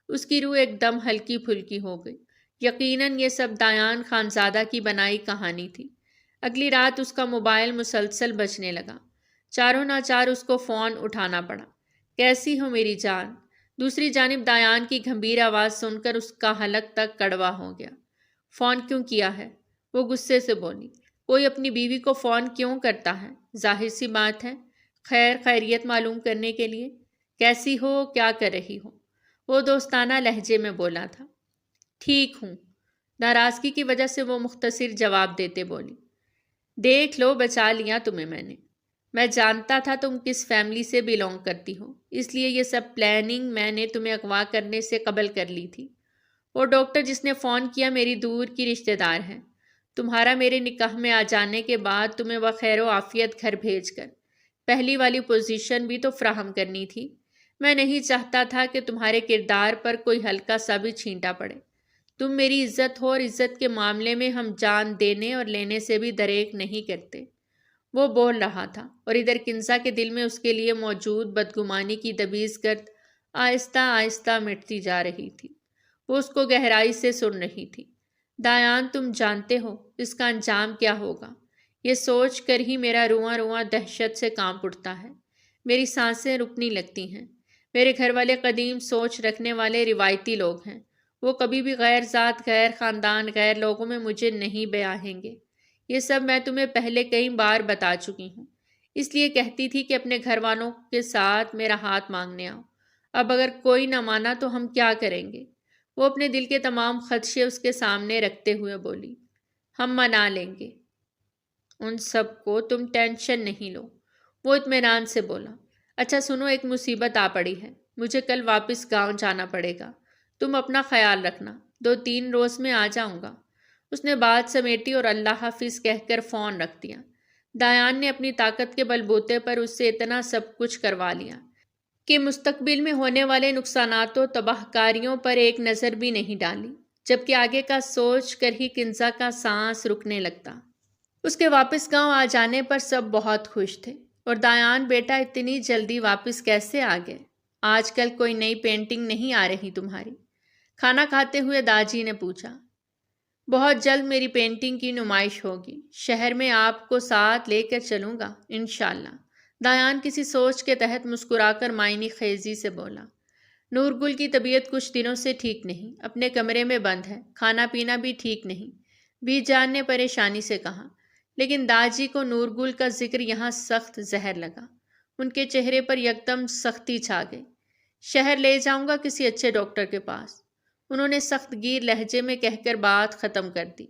اس کی روح ایک دم ہلکی پھلکی ہو گئی۔ یقیناً یہ سب دایان خانزادہ کی بنائی کہانی تھی۔ اگلی رات اس کا موبائل مسلسل بجنے لگا۔ چاروں ناچار اس کو فون اٹھانا پڑا۔ کیسی ہو میری جان؟ دوسری جانب دایان کی گھمبیر آواز سن کر اس کا حلق تک کڑوا ہو گیا۔ فون کیوں کیا ہے؟ وہ غصے سے بولی۔ کوئی اپنی بیوی کو فون کیوں کرتا ہے؟ ظاہر سی بات ہے، خیر خیریت معلوم کرنے کے لیے۔ کیسی ہو، کیا کر رہی ہو؟ وہ دوستانہ لہجے میں بولا تھا۔ ٹھیک ہوں۔ ناراضگی کی وجہ سے وہ مختصر جواب دیتے بولی، دیکھ لو بچا لیا تمہیں میں نے۔ میں جانتا تھا تم کس فیملی سے بیلونگ کرتی ہو، اس لیے یہ سب پلاننگ میں نے تمہیں اغوا کرنے سے قبل کر لی تھی۔ وہ ڈاکٹر جس نے فون کیا میری دور کی رشتہ دار ہے۔ تمہارا میرے نکاح میں آ جانے کے بعد تمہیں بخیر و عافیت گھر بھیج کر پہلی والی پوزیشن بھی تو فراہم کرنی تھی۔ میں نہیں چاہتا تھا کہ تمہارے کردار پر کوئی ہلکا سا بھی چھینٹا پڑے۔ تم میری عزت ہو اور عزت کے معاملے میں ہم جان دینے اور لینے سے بھی دریغ نہیں کرتے۔ وہ بول رہا تھا اور ادھر کنزا کے دل میں اس کے لیے موجود بدگمانی کی دبیز گرد آہستہ آہستہ مٹتی جا رہی تھی۔ وہ اس کو گہرائی سے سن رہی تھی۔ دایان، تم جانتے ہو اس کا انجام کیا ہوگا؟ یہ سوچ کر ہی میرا رواں رواں دہشت سے کانپ اٹھتا ہے۔ میری سانسیں رکنے لگتی ہیں۔ میرے گھر والے قدیم سوچ رکھنے والے روایتی لوگ ہیں۔ وہ کبھی بھی غیر ذات، غیر خاندان، غیر لوگوں میں مجھے نہیں بیاہیں گے۔ یہ سب میں تمہیں پہلے کئی بار بتا چکی ہوں، اس لیے کہتی تھی کہ اپنے گھر والوں کے ساتھ میرا ہاتھ مانگنے آؤ۔ اب اگر کوئی نہ مانا تو ہم کیا کریں گے؟ وہ اپنے دل کے تمام خدشے اس کے سامنے رکھتے ہوئے بولی، ہم منا لیں گے ان سب کو، تم ٹینشن نہیں لو۔ وہ اطمینان سے بولا، اچھا سنو، ایک مصیبت آ پڑی ہے، مجھے کل واپس گاؤں جانا پڑے گا۔ تم اپنا خیال رکھنا، 2-3 روز میں آ جاؤں گا۔ اس نے بات سمیٹی اور اللہ حافظ کہہ کر فون رکھ دیا۔ دایان نے اپنی طاقت کے بل بوتے پر اس سے اتنا سب کچھ کروا لیا کہ مستقبل میں ہونے والے نقصانات و تباہ کاریوں پر ایک نظر بھی نہیں ڈالی، جبکہ آگے کا سوچ کر ہی کنزا کا سانس رکنے لگتا۔ اس کے واپس گاؤں آ جانے پر سب بہت خوش تھے۔ اور دایان بیٹا، اتنی جلدی واپس کیسے آ گئے؟ آج کل کوئی نئی پینٹنگ نہیں آ رہی تمہاری؟ کھانا کھاتے ہوئے داجی نے پوچھا۔ بہت جلد میری پینٹنگ کی نمائش ہوگی، شہر میں آپ کو ساتھ لے کر چلوں گا انشاءاللہ۔ دایان کسی سوچ کے تحت مسکرا کر معنی خیزی سے بولا۔ نور گل کی طبیعت کچھ دنوں سے ٹھیک نہیں، اپنے کمرے میں بند ہے، کھانا پینا بھی ٹھیک نہیں، بی جان نے پریشانی سے کہا۔ لیکن داجی کو نور گل کا ذکر یہاں سخت زہر لگا۔ ان کے چہرے پر یکدم سختی چھا گئی۔ شہر لے جاؤں گا کسی اچھے ڈاکٹر کے پاس، انہوں نے سخت گیر لہجے میں کہہ کر بات ختم کر دی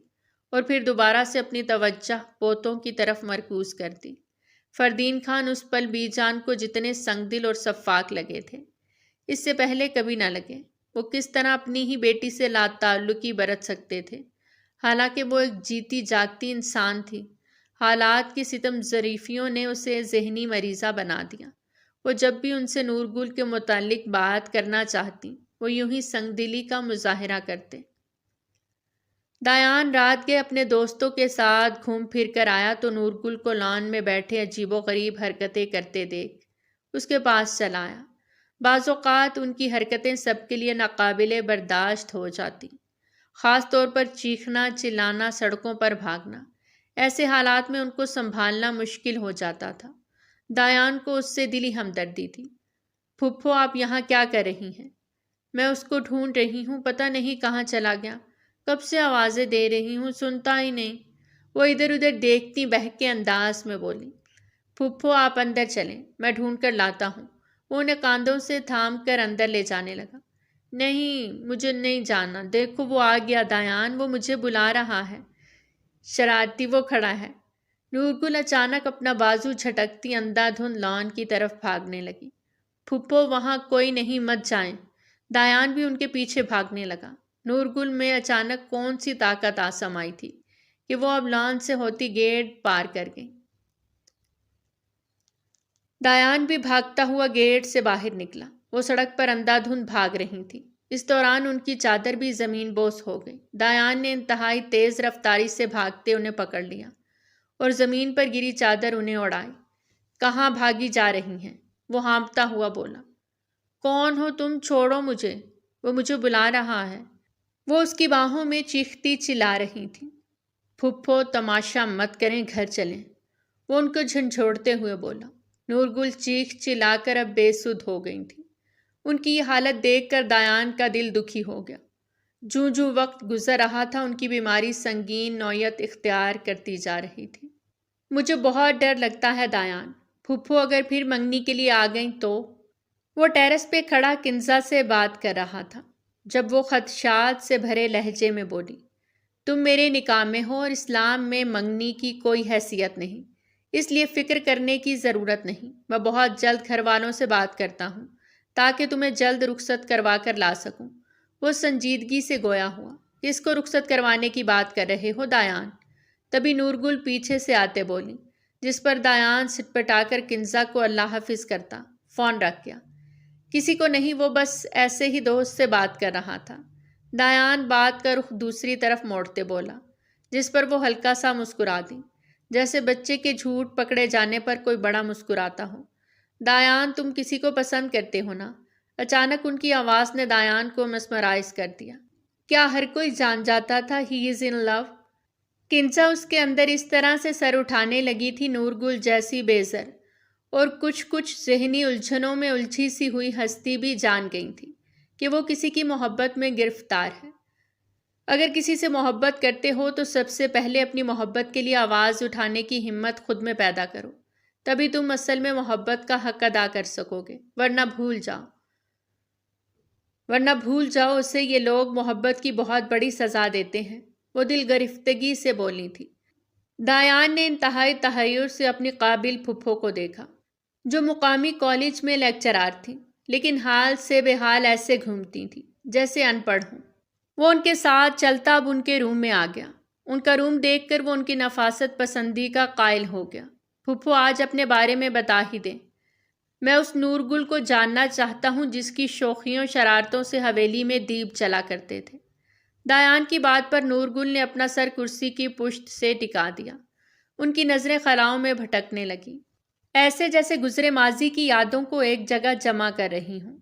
اور پھر دوبارہ سے اپنی توجہ پوتوں کی طرف مرکوز کر دی۔ فردین خان اس پل بی جان کو جتنے سنگ دل اور شفاق لگے تھے، اس سے پہلے کبھی نہ لگے۔ وہ کس طرح اپنی ہی بیٹی سے لا تعلقی برت سکتے تھے، حالانکہ وہ ایک جیتی جاگتی انسان تھی۔ حالات کی ستم ظریفیوں نے اسے ذہنی مریضہ بنا دیا۔ وہ جب بھی ان سے نور گل کے متعلق بات کرنا چاہتی، وہ یوں ہی سنگ دلی کا مظاہرہ کرتے۔ دایان رات کے اپنے دوستوں کے ساتھ گھوم پھر کر آیا تو نورگل کو لان میں بیٹھے عجیب و غریب حرکتیں کرتے دیکھ اس کے پاس چلا آیا۔ بعض اوقات ان کی حرکتیں سب کے لیے ناقابل برداشت ہو جاتی، خاص طور پر چیخنا، چلانا، سڑکوں پر بھاگنا۔ ایسے حالات میں ان کو سنبھالنا مشکل ہو جاتا تھا۔ دایان کو اس سے دلی ہمدردی تھی۔ پھپھو آپ یہاں کیا کر رہی ہیں؟ میں اس کو ڈھونڈ رہی ہوں، پتہ نہیں کہاں چلا گیا، کب سے آوازیں دے رہی ہوں سنتا ہی نہیں۔ وہ ادھر ادھر دیکھتی بہکے انداز میں بولی۔ پھپھو آپ اندر چلیں، میں ڈھونڈ کر لاتا ہوں۔ وہ انہیں کاندھوں سے تھام کر اندر لے جانے لگا۔ نہیں، مجھے نہیں جانا، دیکھو وہ آ گیا دایان، وہ مجھے بلا رہا ہے۔ شرارتی وہ کھڑا ہے۔ نورگل اچانک اپنا بازو جھٹکتی اندھا دھند لان کی طرف بھاگنے لگی۔ پھپھو وہاں کوئی نہیں، مت جائیں۔ دایان بھی ان کے پیچھے بھاگنے لگا۔ نورگل میں اچانک کون سی طاقت آ سمائی تھی کہ وہ اب لان سے ہوتی گیٹ پار کر گئی۔ دایان بھی بھاگتا ہوا گیٹ سے باہر نکلا۔ وہ سڑک پر اندھا دھند بھاگ رہی تھی۔ اس دوران ان کی چادر بھی زمین بوس ہو گئی۔ دایان نے انتہائی تیز رفتاری سے بھاگتے انہیں پکڑ لیا اور زمین پر گری چادر انہیں اڑائی۔ کہاں بھاگی جا رہی ہیں؟ وہ ہانپتا ہوا بولا۔ کون ہو تم؟ چھوڑو مجھے، وہ مجھے بلا رہا ہے۔ وہ اس کی باہوں میں چیختی چلا رہی تھی۔ پھپھو تماشا مت کریں، گھر چلیں، وہ ان کو جھنجھوڑتے ہوئے بولا۔ نورگل چیخ چلا کر اب بے سدھ ہو گئی تھی۔ ان کی یہ حالت دیکھ کر دایان کا دل دکھی ہو گیا۔ جوں جوں وقت گزر رہا تھا ان کی بیماری سنگین نوعیت اختیار کرتی جا رہی تھی۔ مجھے بہت ڈر لگتا ہے دایان، پھپھو اگر پھر منگنی کے لیے آ گئیں تو؟ وہ ٹیرس پہ کھڑا کنزا سے بات کر رہا تھا جب وہ خدشات سے بھرے لہجے میں بولی۔ تم میرے نکاح میں ہو اور اسلام میں منگنی کی کوئی حیثیت نہیں، اس لیے فکر کرنے کی ضرورت نہیں۔ میں بہت جلد گھر والوں سے بات کرتا ہوں تاکہ تمہیں جلد رخصت کروا کر لا سکوں۔ وہ سنجیدگی سے گویا ہوا۔ کس کو رخصت کروانے کی بات کر رہے ہو دایان؟ تبھی نورگل پیچھے سے آتے بولی، جس پر دایان سٹپٹا کر کنزا کو اللہ حافظ کرتا فون رکھ گیا۔ کسی کو نہیں، وہ بس ایسے ہی دوست سے بات کر رہا تھا۔ دایان بات کا رخ دوسری طرف موڑتے بولا، جس پر وہ ہلکا سا مسکرا دی، جیسے بچے کے جھوٹ پکڑے جانے پر کوئی بڑا مسکراتا ہو۔ دایان تم کسی کو پسند کرتے ہو نا؟ اچانک ان کی آواز نے دایان کو مسمرائز کر دیا۔ کیا ہر کوئی جان جاتا تھا ہی از ان لو؟ کنزا اس کے اندر اس طرح سے سر اٹھانے لگی تھی نورگل جیسی بیزر اور کچھ ذہنی الجھنوں میں الجھی سی ہوئی ہستی بھی جان گئی تھی کہ وہ کسی کی محبت میں گرفتار ہے۔ اگر کسی سے محبت کرتے ہو تو سب سے پہلے اپنی محبت کے لیے آواز اٹھانے کی ہمت خود میں پیدا کرو، تبھی تم اصل میں محبت کا حق ادا کر سکو گے، ورنہ بھول جاؤ اسے۔ یہ لوگ محبت کی بہت بڑی سزا دیتے ہیں، وہ دل گرفتگی سے بولی تھی۔ دایان نے انتہائی تحیر سے اپنی قابل پھپھو کو دیکھا، جو مقامی کالج میں لیکچرار تھی، لیکن حال سے بے حال ایسے گھومتی تھی جیسے ان پڑھ ہوں۔ وہ ان کے ساتھ چلتا اب ان کے روم میں آ گیا۔ ان کا روم دیکھ کر وہ ان کی نفاست پسندی کا قائل ہو گیا۔ پھپھو آج اپنے بارے میں بتا ہی دیں، میں اس نورگل کو جاننا چاہتا ہوں جس کی شوخیوں شرارتوں سے حویلی میں دیپ چلا کرتے تھے۔ دایان کی بات پر نورگل نے اپنا سر کرسی کی پشت سے ٹکا دیا۔ ان کی نظریں خلاؤں میں بھٹکنے لگیں، ایسے جیسے گزرے ماضی کی یادوں کو ایک جگہ جمع کر رہی ہوں۔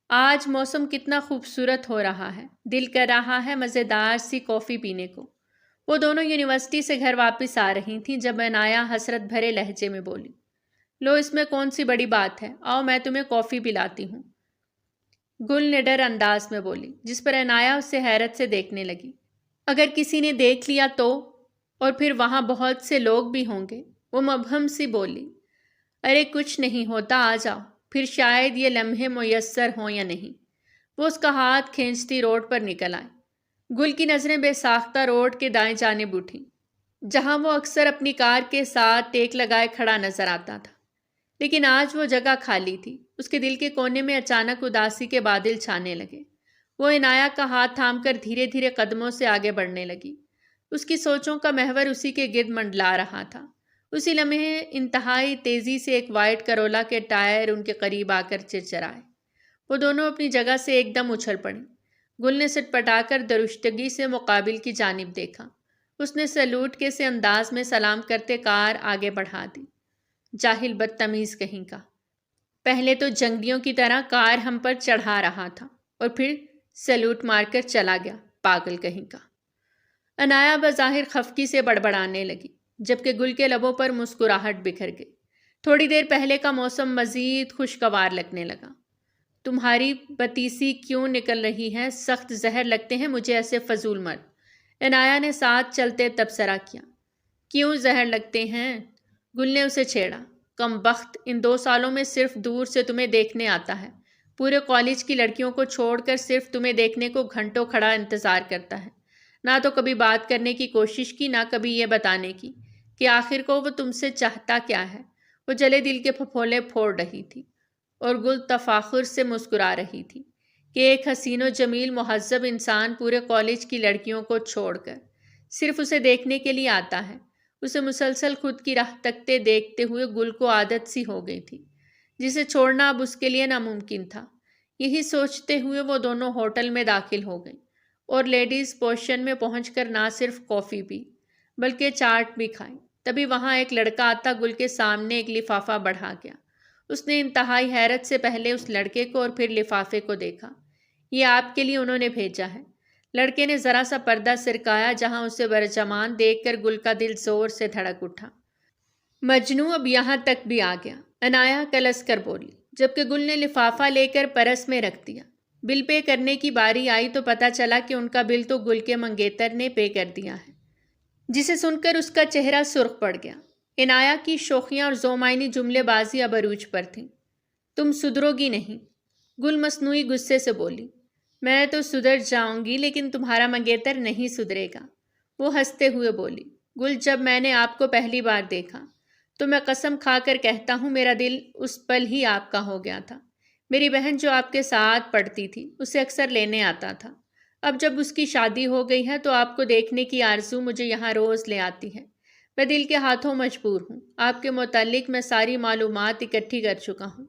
آج موسم کتنا خوبصورت ہو رہا ہے، دل کر رہا ہے مزیدار سی کافی پینے کو۔ وہ دونوں یونیورسٹی سے گھر واپس آ رہی تھیں جب عنایا حسرت بھرے لہجے میں بولی، لو اس میں کون سی بڑی بات ہے، آؤ میں تمہیں کافی پلاتی ہوں۔ گل نڈر انداز میں بولی، جس پر عنایا اسے حیرت سے دیکھنے لگی۔ اگر کسی نے دیکھ لیا تو؟ اور پھر وہاں بہت سے لوگ بھی ہوں گے، وہ مبہم سی بولی۔ ارے کچھ نہیں ہوتا، آ جاؤ، پھر شاید یہ لمحے میسر ہوں یا نہیں۔ وہ اس کا ہاتھ کھینچتی روڈ پر نکل آئی۔ گل کی نظریں بے ساختہ روڈ کے دائیں جانب اٹھیں، جہاں وہ اکثر اپنی کار کے ساتھ ٹیک لگائے کھڑا نظر آتا تھا، لیکن آج وہ جگہ خالی تھی۔ اس کے دل کے کونے میں اچانک اداسی کے بادل چھانے لگے۔ وہ عنایا کا ہاتھ تھام کر دھیرے دھیرے قدموں سے آگے بڑھنے لگی۔ اس کی سوچوں کا محور اسی کے گرد منڈلا رہا تھا۔ اسی لمحے انتہائی تیزی سے ایک وائٹ کرولا کے ٹائر ان کے قریب آ کر چرچرائے۔ وہ دونوں اپنی جگہ سے ایک دم اچھل پڑیں۔ گل نے سٹپٹا کر درشتگی سے مقابل کی جانب دیکھا۔ اس نے سلوٹ کے سے انداز میں سلام کرتے کار آگے بڑھا دی۔ جاہل بدتمیز کہیں کا، پہلے تو جنگلیوں کی طرح کار ہم پر چڑھا رہا تھا اور پھر سلوٹ مار کر چلا گیا، پاگل کہیں کا۔ عنایا بظاہر خفگی سے بڑبڑانے لگی، جبکہ گل کے لبوں پر مسکراہٹ بکھر گئی۔ تھوڑی دیر پہلے کا موسم مزید خوشگوار لگنے لگا۔ تمہاری بتیسی کیوں نکل رہی ہے؟ سخت زہر لگتے ہیں مجھے ایسے فضول مرد۔ عنایا نے ساتھ چلتے تبصرہ کیا۔ کیوں زہر لگتے ہیں؟ گل نے اسے چھیڑا۔ کم بخت، ان 2 سالوں میں صرف دور سے تمہیں دیکھنے آتا ہے۔ پورے کالج کی لڑکیوں کو چھوڑ کر صرف تمہیں دیکھنے کو گھنٹوں کھڑا انتظار کرتا ہے۔ نہ تو کبھی بات کرنے کی کوشش کی، نہ کبھی یہ بتانے کی کہ آخر کو وہ تم سے چاہتا کیا ہے۔ وہ جلے دل کے پھپھولے پھوڑ رہی تھی اور گل تفاخر سے مسکرا رہی تھی کہ ایک حسین و جمیل مہذب انسان پورے کالج کی لڑکیوں کو چھوڑ کر صرف اسے دیکھنے کے لیے آتا ہے۔ اسے مسلسل خود کی راہ تکتے دیکھتے ہوئے گل کو عادت سی ہو گئی تھی، جسے چھوڑنا اب اس کے لیے ناممکن تھا۔ یہی سوچتے ہوئے وہ دونوں ہوٹل میں داخل ہو گئیں اور لیڈیز پورشن میں پہنچ کر نہ صرف کافی پی بلکہ چاٹ بھی کھائی۔ تبھی وہاں ایک لڑکا آتا گل کے سامنے ایک لفافہ بڑھا گیا۔ اس نے انتہائی حیرت سے پہلے اس لڑکے کو اور پھر لفافے کو دیکھا۔ یہ آپ کے لیے انہوں نے بھیجا ہے۔ لڑکے نے ذرا سا پردہ سرکایا، جہاں اسے برجمان دیکھ کر گل کا دل زور سے دھڑک اٹھا۔ مجنوں اب یہاں تک بھی آ گیا، عنایا کلس کر بولی، جبکہ گل نے لفافہ لے کر پرس میں رکھ دیا۔ بل پے کرنے کی باری آئی تو پتہ چلا کہ ان کا بل تو گل کے منگیتر نے پے کر دیا ہے، جسے سن کر اس کا چہرہ سرخ پڑ گیا۔ عنایا کی شوخیاں اور ذومعنی جملے بازی اب عروج پر تھیں۔ تم سدھرو گی نہیں، گل مصنوعی غصے سے بولی۔ میں تو سدھر جاؤں گی لیکن تمہارا منگیتر نہیں سدھرے گا، وہ ہنستے ہوئے بولی۔ گل، جب میں نے آپ کو پہلی بار دیکھا تو میں قسم کھا کر کہتا ہوں میرا دل اس پل ہی آپ کا ہو گیا تھا۔ میری بہن جو آپ کے ساتھ پڑھتی تھی اسے اکثر لینے آتا تھا۔ اب جب اس کی شادی ہو گئی ہے تو آپ کو دیکھنے کی آرزو مجھے یہاں روز لے آتی ہے۔ میں دل کے ہاتھوں مجبور ہوں۔ آپ کے متعلق میں ساری معلومات اکٹھی کر چکا ہوں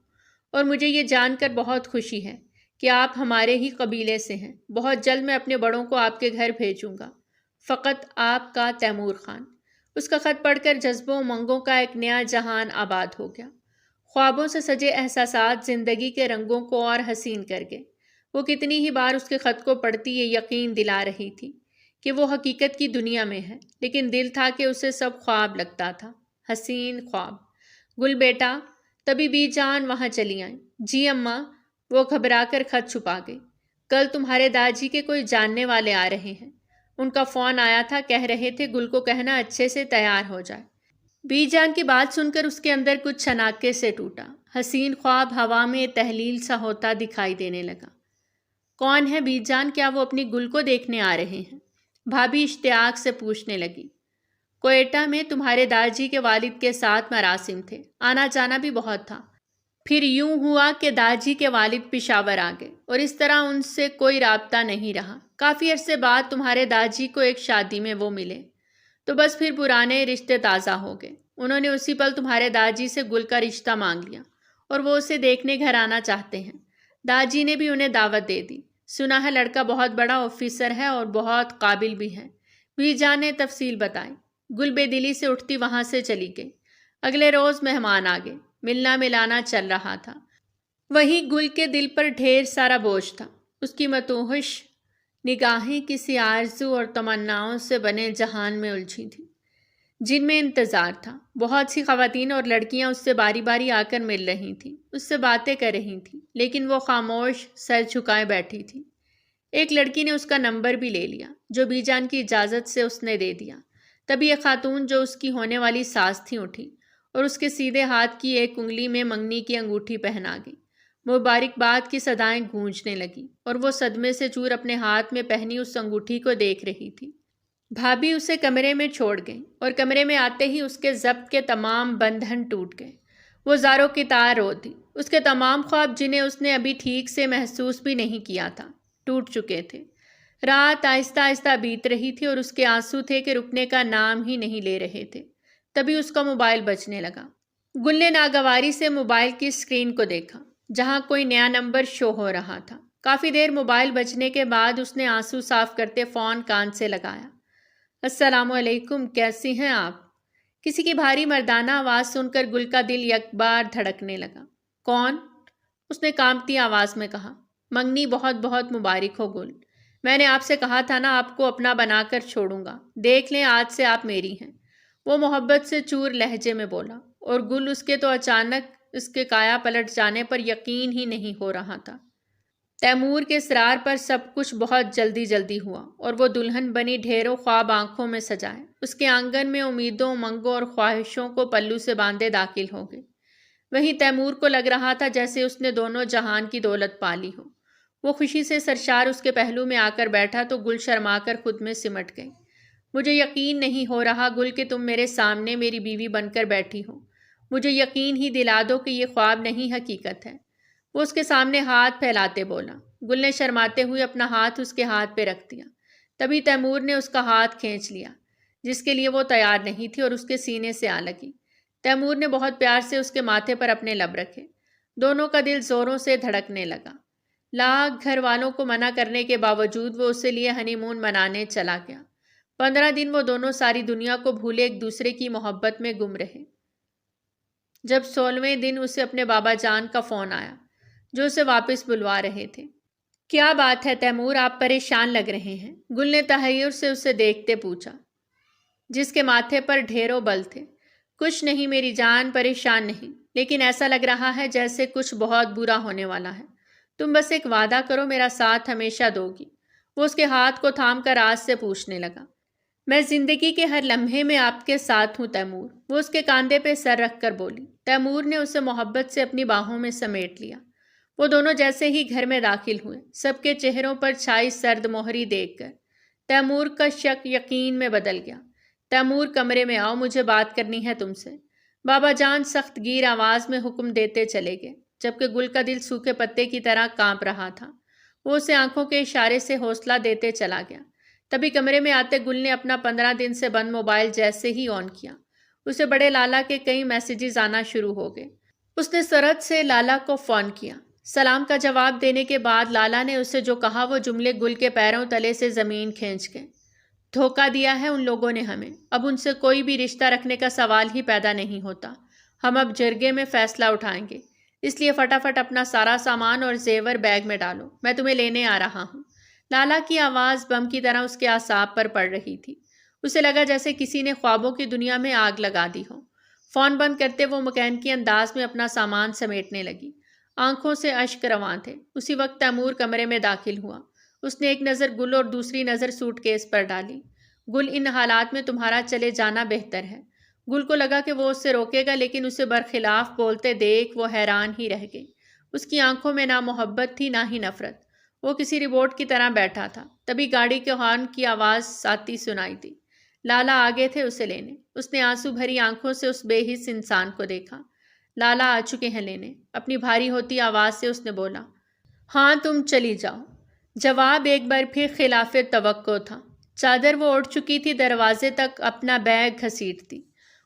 اور مجھے یہ جان کر بہت خوشی ہے کہ آپ ہمارے ہی قبیلے سے ہیں۔ بہت جلد میں اپنے بڑوں کو آپ کے گھر بھیجوں گا۔ فقط آپ کا تیمور خان۔ اس کا خط پڑھ کر جذبوں و امنگوں کا ایک نیا جہان آباد ہو گیا۔ خوابوں سے سجے احساسات زندگی کے رنگوں کو اور حسین کر گئے۔ وہ کتنی ہی بار اس کے خط کو پڑھتی یہ یقین دلا رہی تھی کہ وہ حقیقت کی دنیا میں ہے، لیکن دل تھا کہ اسے سب خواب لگتا تھا، حسین خواب۔ گل بیٹا، تبھی بی جان وہاں چلی آئیں۔ جی اماں، وہ گھبرا کر خط چھپا گئی۔ کل تمہارے داجی کے کوئی جاننے والے آ رہے ہیں، ان کا فون آیا تھا، کہہ رہے تھے گل کو کہنا اچھے سے تیار ہو جائے۔ بی جان کی بات سن کر اس کے اندر کچھ چھناکے سے ٹوٹا۔ حسین خواب ہوا میں تحلیل سا ہوتا دکھائی دینے لگا۔ کون ہے بی جان؟ کیا وہ اپنی گل کو دیکھنے آ رہے ہیں؟ بھابھی اشتیاق سے پوچھنے لگی۔ کوئٹہ میں تمہارے داجی کے والد کے ساتھ مراسم تھے، آنا جانا بھی بہت تھا۔ پھر یوں ہوا کہ داجی کے والد پشاور آ گئے اور اس طرح ان سے کوئی رابطہ نہیں رہا۔ کافی عرصے بعد تمہارے داجی کو ایک شادی میں وہ ملے تو بس پھر پرانے رشتے تازہ ہو گئے۔ انہوں نے اسی پل تمہارے داجی سے گل کا رشتہ مانگ لیا اور وہ اسے دیکھنے گھر آنا چاہتے ہیں۔ داجی نے بھی انہیں دعوت دے دی۔ سنا ہے لڑکا بہت بڑا آفیسر ہے اور بہت قابل بھی ہے۔ بی جان نے تفصیل بتائی۔ گل بے دلی سے اٹھتی وہاں سے چلی گئی۔ اگلے روز مہمان آ گئے۔ ملنا ملانا چل رہا تھا۔ وہیں گل کے دل پر ڈھیر سارا بوجھ تھا۔ اس کی متوحش نگاہیں کسی آرزو اور تمناؤں سے بنے جہان میں الجھی تھیں، جن میں انتظار تھا۔ بہت سی خواتین اور لڑکیاں اس سے باری باری آ کر مل رہی تھیں، اس سے باتیں کر رہی تھیں، لیکن وہ خاموش سر جھکائے بیٹھی تھی۔ ایک لڑکی نے اس کا نمبر بھی لے لیا، جو بی جان کی اجازت سے اس نے دے دیا۔ تبھی ایک خاتون جو اس کی ہونے والی ساس تھی اٹھی اور اس کے سیدھے ہاتھ کی ایک انگلی میں منگنی کی انگوٹھی پہنا گئی۔ مبارکباد کی صدائیں گونجنے لگیں اور وہ صدمے سے چور اپنے ہاتھ میں پہنی اس انگوٹھی کو دیکھ رہی تھی۔ بھابھی اسے کمرے میں چھوڑ گئیں اور کمرے میں آتے ہی اس کے ضبط کے تمام بندھن ٹوٹ گئے۔ وہ زاروں کی طرح رو دی۔ اس کے تمام خواب، جنہیں اس نے ابھی ٹھیک سے محسوس بھی نہیں کیا تھا، ٹوٹ چکے تھے۔ رات آہستہ آہستہ بیت رہی تھی اور اس کے آنسو تھے کہ رکنے کا نام ہی نہیں لے رہے تھے۔ تبھی اس کا موبائل بجنے لگا۔ گل نے ناگواری سے موبائل کی اسکرین کو دیکھا۔ جہاں کوئی نیا نمبر شو ہو رہا تھا۔ کافی دیر موبائل بجنے کے بعد اس نے آنسو صاف کرتے فون کان سے لگایا۔ السلام علیکم، کیسی ہیں آپ؟ کسی کی بھاری مردانہ آواز سن کر گل کا دل یک بار دھڑکنے لگا۔ کون؟ اس نے کانپتی آواز میں کہا۔ منگنی بہت بہت مبارک ہو گل۔ میں نے آپ سے کہا تھا نا آپ کو اپنا بنا کر چھوڑوں گا، دیکھ لیں آج سے آپ میری ہیں۔ وہ محبت سے چور لہجے میں بولا، اور گل اس کے تو اچانک اس کے کایا پلٹ جانے پر یقین ہی نہیں ہو رہا تھا۔ تیمور کے اصرار پر سب کچھ بہت جلدی جلدی ہوا اور وہ دلہن بنی ڈھیروں خواب آنکھوں میں سجائے اس کے آنگن میں امیدوں، امنگوں اور خواہشوں کو پلو سے باندھے داخل ہو گئے۔ وہیں تیمور کو لگ رہا تھا جیسے اس نے دونوں جہان کی دولت پالی ہو۔ وہ خوشی سے سرشار اس کے پہلو میں آ کر بیٹھا تو گل شرما کر خود میں سمٹ گئی۔ مجھے یقین نہیں ہو رہا گل کہ تم میرے سامنے میری بیوی بن کر بیٹھی ہو۔ مجھے یقین ہی دلا دو کہ یہ خواب نہیں حقیقت ہے۔ وہ اس کے سامنے ہاتھ پھیلاتے بولا۔ گل نے شرماتے ہوئے اپنا ہاتھ اس کے ہاتھ پہ رکھ دیا۔ تبھی تیمور نے اس کا ہاتھ کھینچ لیا جس کے لیے وہ تیار نہیں تھی اور اس کے سینے سے آ لگی۔ تیمور نے بہت پیار سے اس کے ماتھے پر اپنے لب رکھے۔ دونوں کا دل زوروں سے دھڑکنے لگا۔ لاکھ گھر والوں کو منع کرنے کے باوجود وہ اس سے لیے ہنی مون منانے چلا گیا۔ 15 دن وہ دونوں ساری دنیا کو بھولے ایک دوسرے کی محبت میں گم رہے۔ جب 16ویں دن اسے اپنے بابا جان کا فون آیا جو اسے واپس بلوا رہے تھے۔ کیا بات ہے تیمور، آپ پریشان لگ رہے ہیں؟ گل نے تحیر سے اسے دیکھتے پوچھا جس کے ماتھے پر ڈھیروں بل تھے۔ کچھ نہیں میری جان، پریشان نہیں، لیکن ایسا لگ رہا ہے جیسے کچھ بہت برا ہونے والا ہے۔ تم بس ایک وعدہ کرو میرا ساتھ ہمیشہ دو گی۔ وہ اس کے ہاتھ کو تھام کر آج سے پوچھنے لگا۔ میں زندگی کے ہر لمحے میں آپ کے ساتھ ہوں تیمور، وہ اس کے کاندھے پہ سر رکھ کر بولی۔ تیمور نے اسے محبت سے اپنی باہوں میں سمیٹ لیا۔ وہ دونوں جیسے ہی گھر میں داخل ہوئے، سب کے چہروں پر چھائی سرد مہری دیکھ کر تیمور کا شک یقین میں بدل گیا۔ تیمور کمرے میں آؤ، مجھے بات کرنی ہے تم سے۔ بابا جان سخت گیر آواز میں حکم دیتے چلے گئے، جبکہ گل کا دل سوکھے پتے کی طرح کانپ رہا تھا۔ وہ اسے آنکھوں کے اشارے سے حوصلہ دیتے چلا گیا۔ تبھی کمرے میں آتے گل نے اپنا 15 دن سے بند موبائل جیسے ہی آن کیا، اسے بڑے لالا کے کئی میسیجز آنا شروع ہو گئے۔ اس نے سرعت سے لالا کو فون کیا۔ سلام کا جواب دینے کے بعد لالا نے اسے جو کہا وہ جملے گل کے پیروں تلے سے زمین کھینچ گئے۔ دھوکہ دیا ہے ان لوگوں نے ہمیں، اب ان سے کوئی بھی رشتہ رکھنے کا سوال ہی پیدا نہیں ہوتا۔ ہم اب جرگے میں فیصلہ اٹھائیں گے، اس لیے فٹافٹ اپنا سارا سامان اور زیور بیگ میں ڈالو، میں تمہیں لینے آ رہا ہوں۔ لالا کی آواز بم کی طرح اس کے اعصاب پر پڑ رہی تھی۔ اسے لگا جیسے کسی نے خوابوں کی دنیا میں آگ لگا دی ہو۔ فون بند کرتے وہ مکینکی انداز میں اپنا سامان سمیٹنے لگی۔ آنکھوں سے اشک رواں تھے۔ اسی وقت تیمور کمرے میں داخل ہوا۔ اس نے ایک نظر گل اور دوسری نظر سوٹ کیس پر ڈالی۔ گل، ان حالات میں تمہارا چلے جانا بہتر ہے۔ گل کو لگا کہ وہ اس سے روکے گا، لیکن اسے برخلاف بولتے دیکھ وہ حیران ہی رہ گئی۔ اس کی آنکھوں میں نہ محبت تھی نہ ہی نفرت۔ وہ کسی روبوٹ کی طرح بیٹھا تھا۔ تبھی گاڑی کے ہارن کی آواز آتی سنائی دی۔ لالا آگے تھے اسے لینے۔ اس نے آنسو بھری آنکھوں سے اس بے حس انسان کو دیکھا۔ لالا آ چکے ہیں لینے، اپنی بھاری ہوتی آواز سے اس نے بولا۔ ہاں تم چلی جاؤ۔ جواب ایک بار پھر خلاف توقع تھا۔ چادر وہ اوڑھ چکی تھی، دروازے تک اپنا بیگ گھسیٹتی۔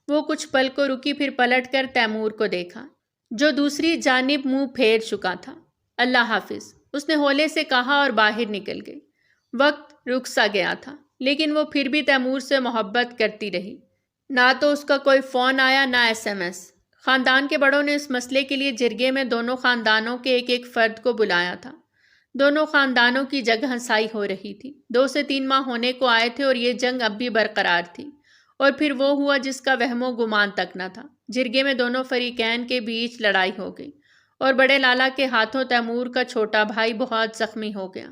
وہ کچھ پل کو رکی، پھر پلٹ کر تیمور کو دیکھا جو دوسری جانب منہ پھیر چکا تھا۔ اللہ حافظ، اس نے ہولے سے کہا اور باہر نکل گئی۔ وقت رک سا گیا تھا، لیکن وہ پھر بھی تیمور سے محبت کرتی رہی۔ نہ تو اس کا کوئی فون آیا نہ SMS۔ خاندان کے بڑوں نے اس مسئلے کے لیے جرگے میں دونوں خاندانوں کے ایک ایک فرد کو بلایا تھا۔ دونوں خاندانوں کی جنگ ہنسائی ہو رہی تھی۔ 2 سے 3 ماہ ہونے کو آئے تھے اور یہ جنگ اب بھی برقرار تھی۔ اور پھر وہ ہوا جس کا وہم و گمان تک نہ تھا۔ جرگے میں دونوں فریقین کے بیچ لڑائی ہو گئی اور بڑے لالا کے ہاتھوں تیمور کا چھوٹا بھائی بہت زخمی ہو گیا،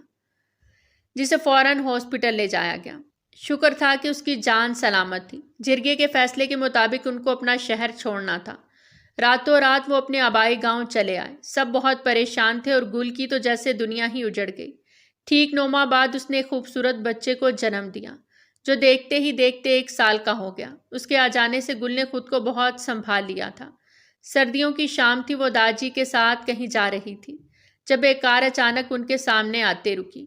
جسے فوراً ہاسپٹل لے جایا گیا۔ شکر تھا کہ اس کی جان سلامت تھی۔ جرگے کے فیصلے کے مطابق ان کو اپنا شہر چھوڑنا تھا۔ راتوں رات وہ اپنے آبائی گاؤں چلے آئے۔ سب بہت پریشان تھے اور گل کی تو جیسے دنیا ہی اجڑ گئی۔ ٹھیک 9 ماہ بعد اس نے ایک خوبصورت بچے کو جنم دیا جو دیکھتے ہی دیکھتے 1 سال کا ہو گیا۔ اس کے آ جانے سے گل نے خود کو بہت سنبھال لیا تھا۔ سردیوں کی شام تھی، وہ داجی کے ساتھ کہیں جا رہی تھی جب ایک کار اچانک ان کے سامنے آتے رکی۔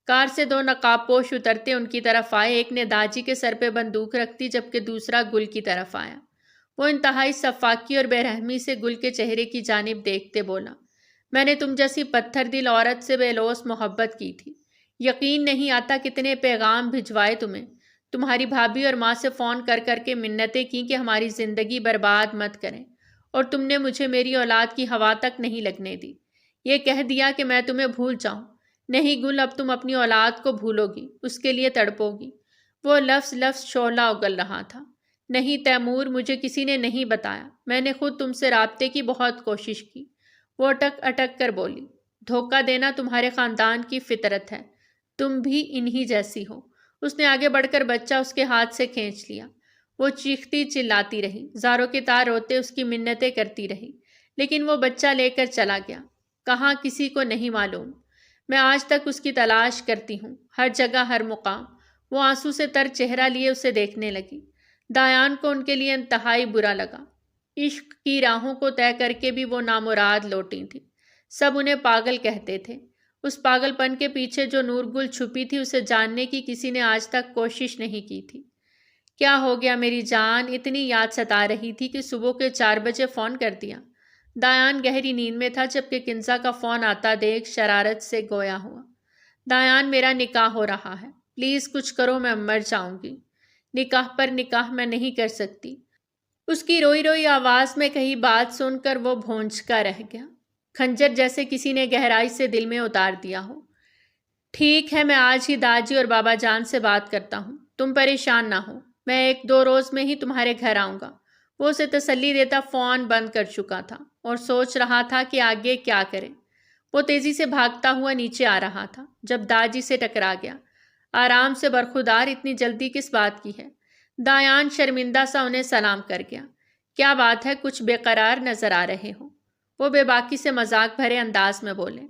کار سے 2 نقاب پوش اترتے ان کی طرف آئے۔ ایک نے داجی کے سر پہ بندوق رکھ دی جبکہ دوسرا گل کی طرف آیا۔ وہ انتہائی سفاکی اور بے رحمی سے گل کے چہرے کی جانب دیکھتے بولا، میں نے تم جیسی پتھر دل عورت سے بے لوث محبت کی تھی۔ یقین نہیں آتا کتنے پیغام بھجوائے تمہیں۔ تمہاری بھابھی اور ماں سے فون کر کر کے منتیں کی کہ ہماری زندگی برباد مت کریں، اور تم نے مجھے میری اولاد کی ہوا تک نہیں لگنے دی۔ یہ کہہ دیا کہ میں تمہیں بھول جاؤں۔ نہیں گل، اب تم اپنی اولاد کو بھولو گی، اس کے لیے تڑپو گی۔ وہ لفظ لفظ شعلہ اگل رہا تھا۔ نہیں تیمور، مجھے کسی نے نہیں بتایا، میں نے خود تم سے رابطے کی بہت کوشش کی۔ وہ اٹک اٹک کر بولی، دھوکہ دینا تمہارے خاندان کی فطرت ہے، تم بھی انہی جیسی ہو۔ اس نے آگے بڑھ کر بچہ اس کے ہاتھ سے کھینچ لیا۔ وہ چیختی چلاتی رہی، زاروں کے تار روتے اس کی منتیں کرتی رہی، لیکن وہ بچہ لے کر چلا گیا۔ کہاں کسی کو نہیں معلوم۔ میں آج تک اس کی تلاش کرتی ہوں، ہر جگہ ہر مقام۔ وہ آنسو سے تر چہرہ لیے اسے دیکھنے لگی۔ دایان کو ان کے لیے انتہائی برا لگا۔ عشق کی راہوں کو طے کر کے بھی وہ نامراد لوٹی تھی۔ سب انہیں پاگل کہتے تھے۔ اس پاگل پن کے پیچھے جو نور گل چھپی تھی اسے جاننے کی کسی نے آج تک کوشش نہیں کی تھی۔ کیا ہو گیا میری جان؟ اتنی یاد ستا رہی تھی کہ صبح کے 4 بجے فون کر دیا۔ دایان گہری نیند میں تھا جبکہ کنزا کا فون آتا دیکھ شرارت سے گویا ہوا۔ دایان، میرا نکاح ہو رہا ہے، پلیز کچھ کرو، میں مر جاؤں گی۔ نکاح پر نکاح میں نہیں کر سکتی۔ اس کی روئی روئی آواز میں کہی بات سن کر وہ بھونچکا رہ گیا، خنجر جیسے کسی نے گہرائی سے دل میں اتار دیا ہو۔ ٹھیک ہے، میں آج ہی داجی اور بابا جان سے بات کرتا ہوں، تم پریشان نہ ہو، میں 1-2 روز میں ہی تمہارے گھر آؤں گا۔ وہ اسے تسلی دیتا فون بند کر چکا تھا اور سوچ رہا تھا کہ آگے کیا کرے۔ وہ تیزی سے بھاگتا ہوا نیچے آ رہا تھا جب داجی سے ٹکرا گیا۔ آرام سے برخودار، اتنی جلدی کس بات کی ہے؟ دایان شرمندہ سا انہیں سلام کر گیا۔ کیا بات ہے، کچھ بے قرار نظر آ رہے ہو؟ وہ بے باکی سے مذاق بھرے انداز میں بولے۔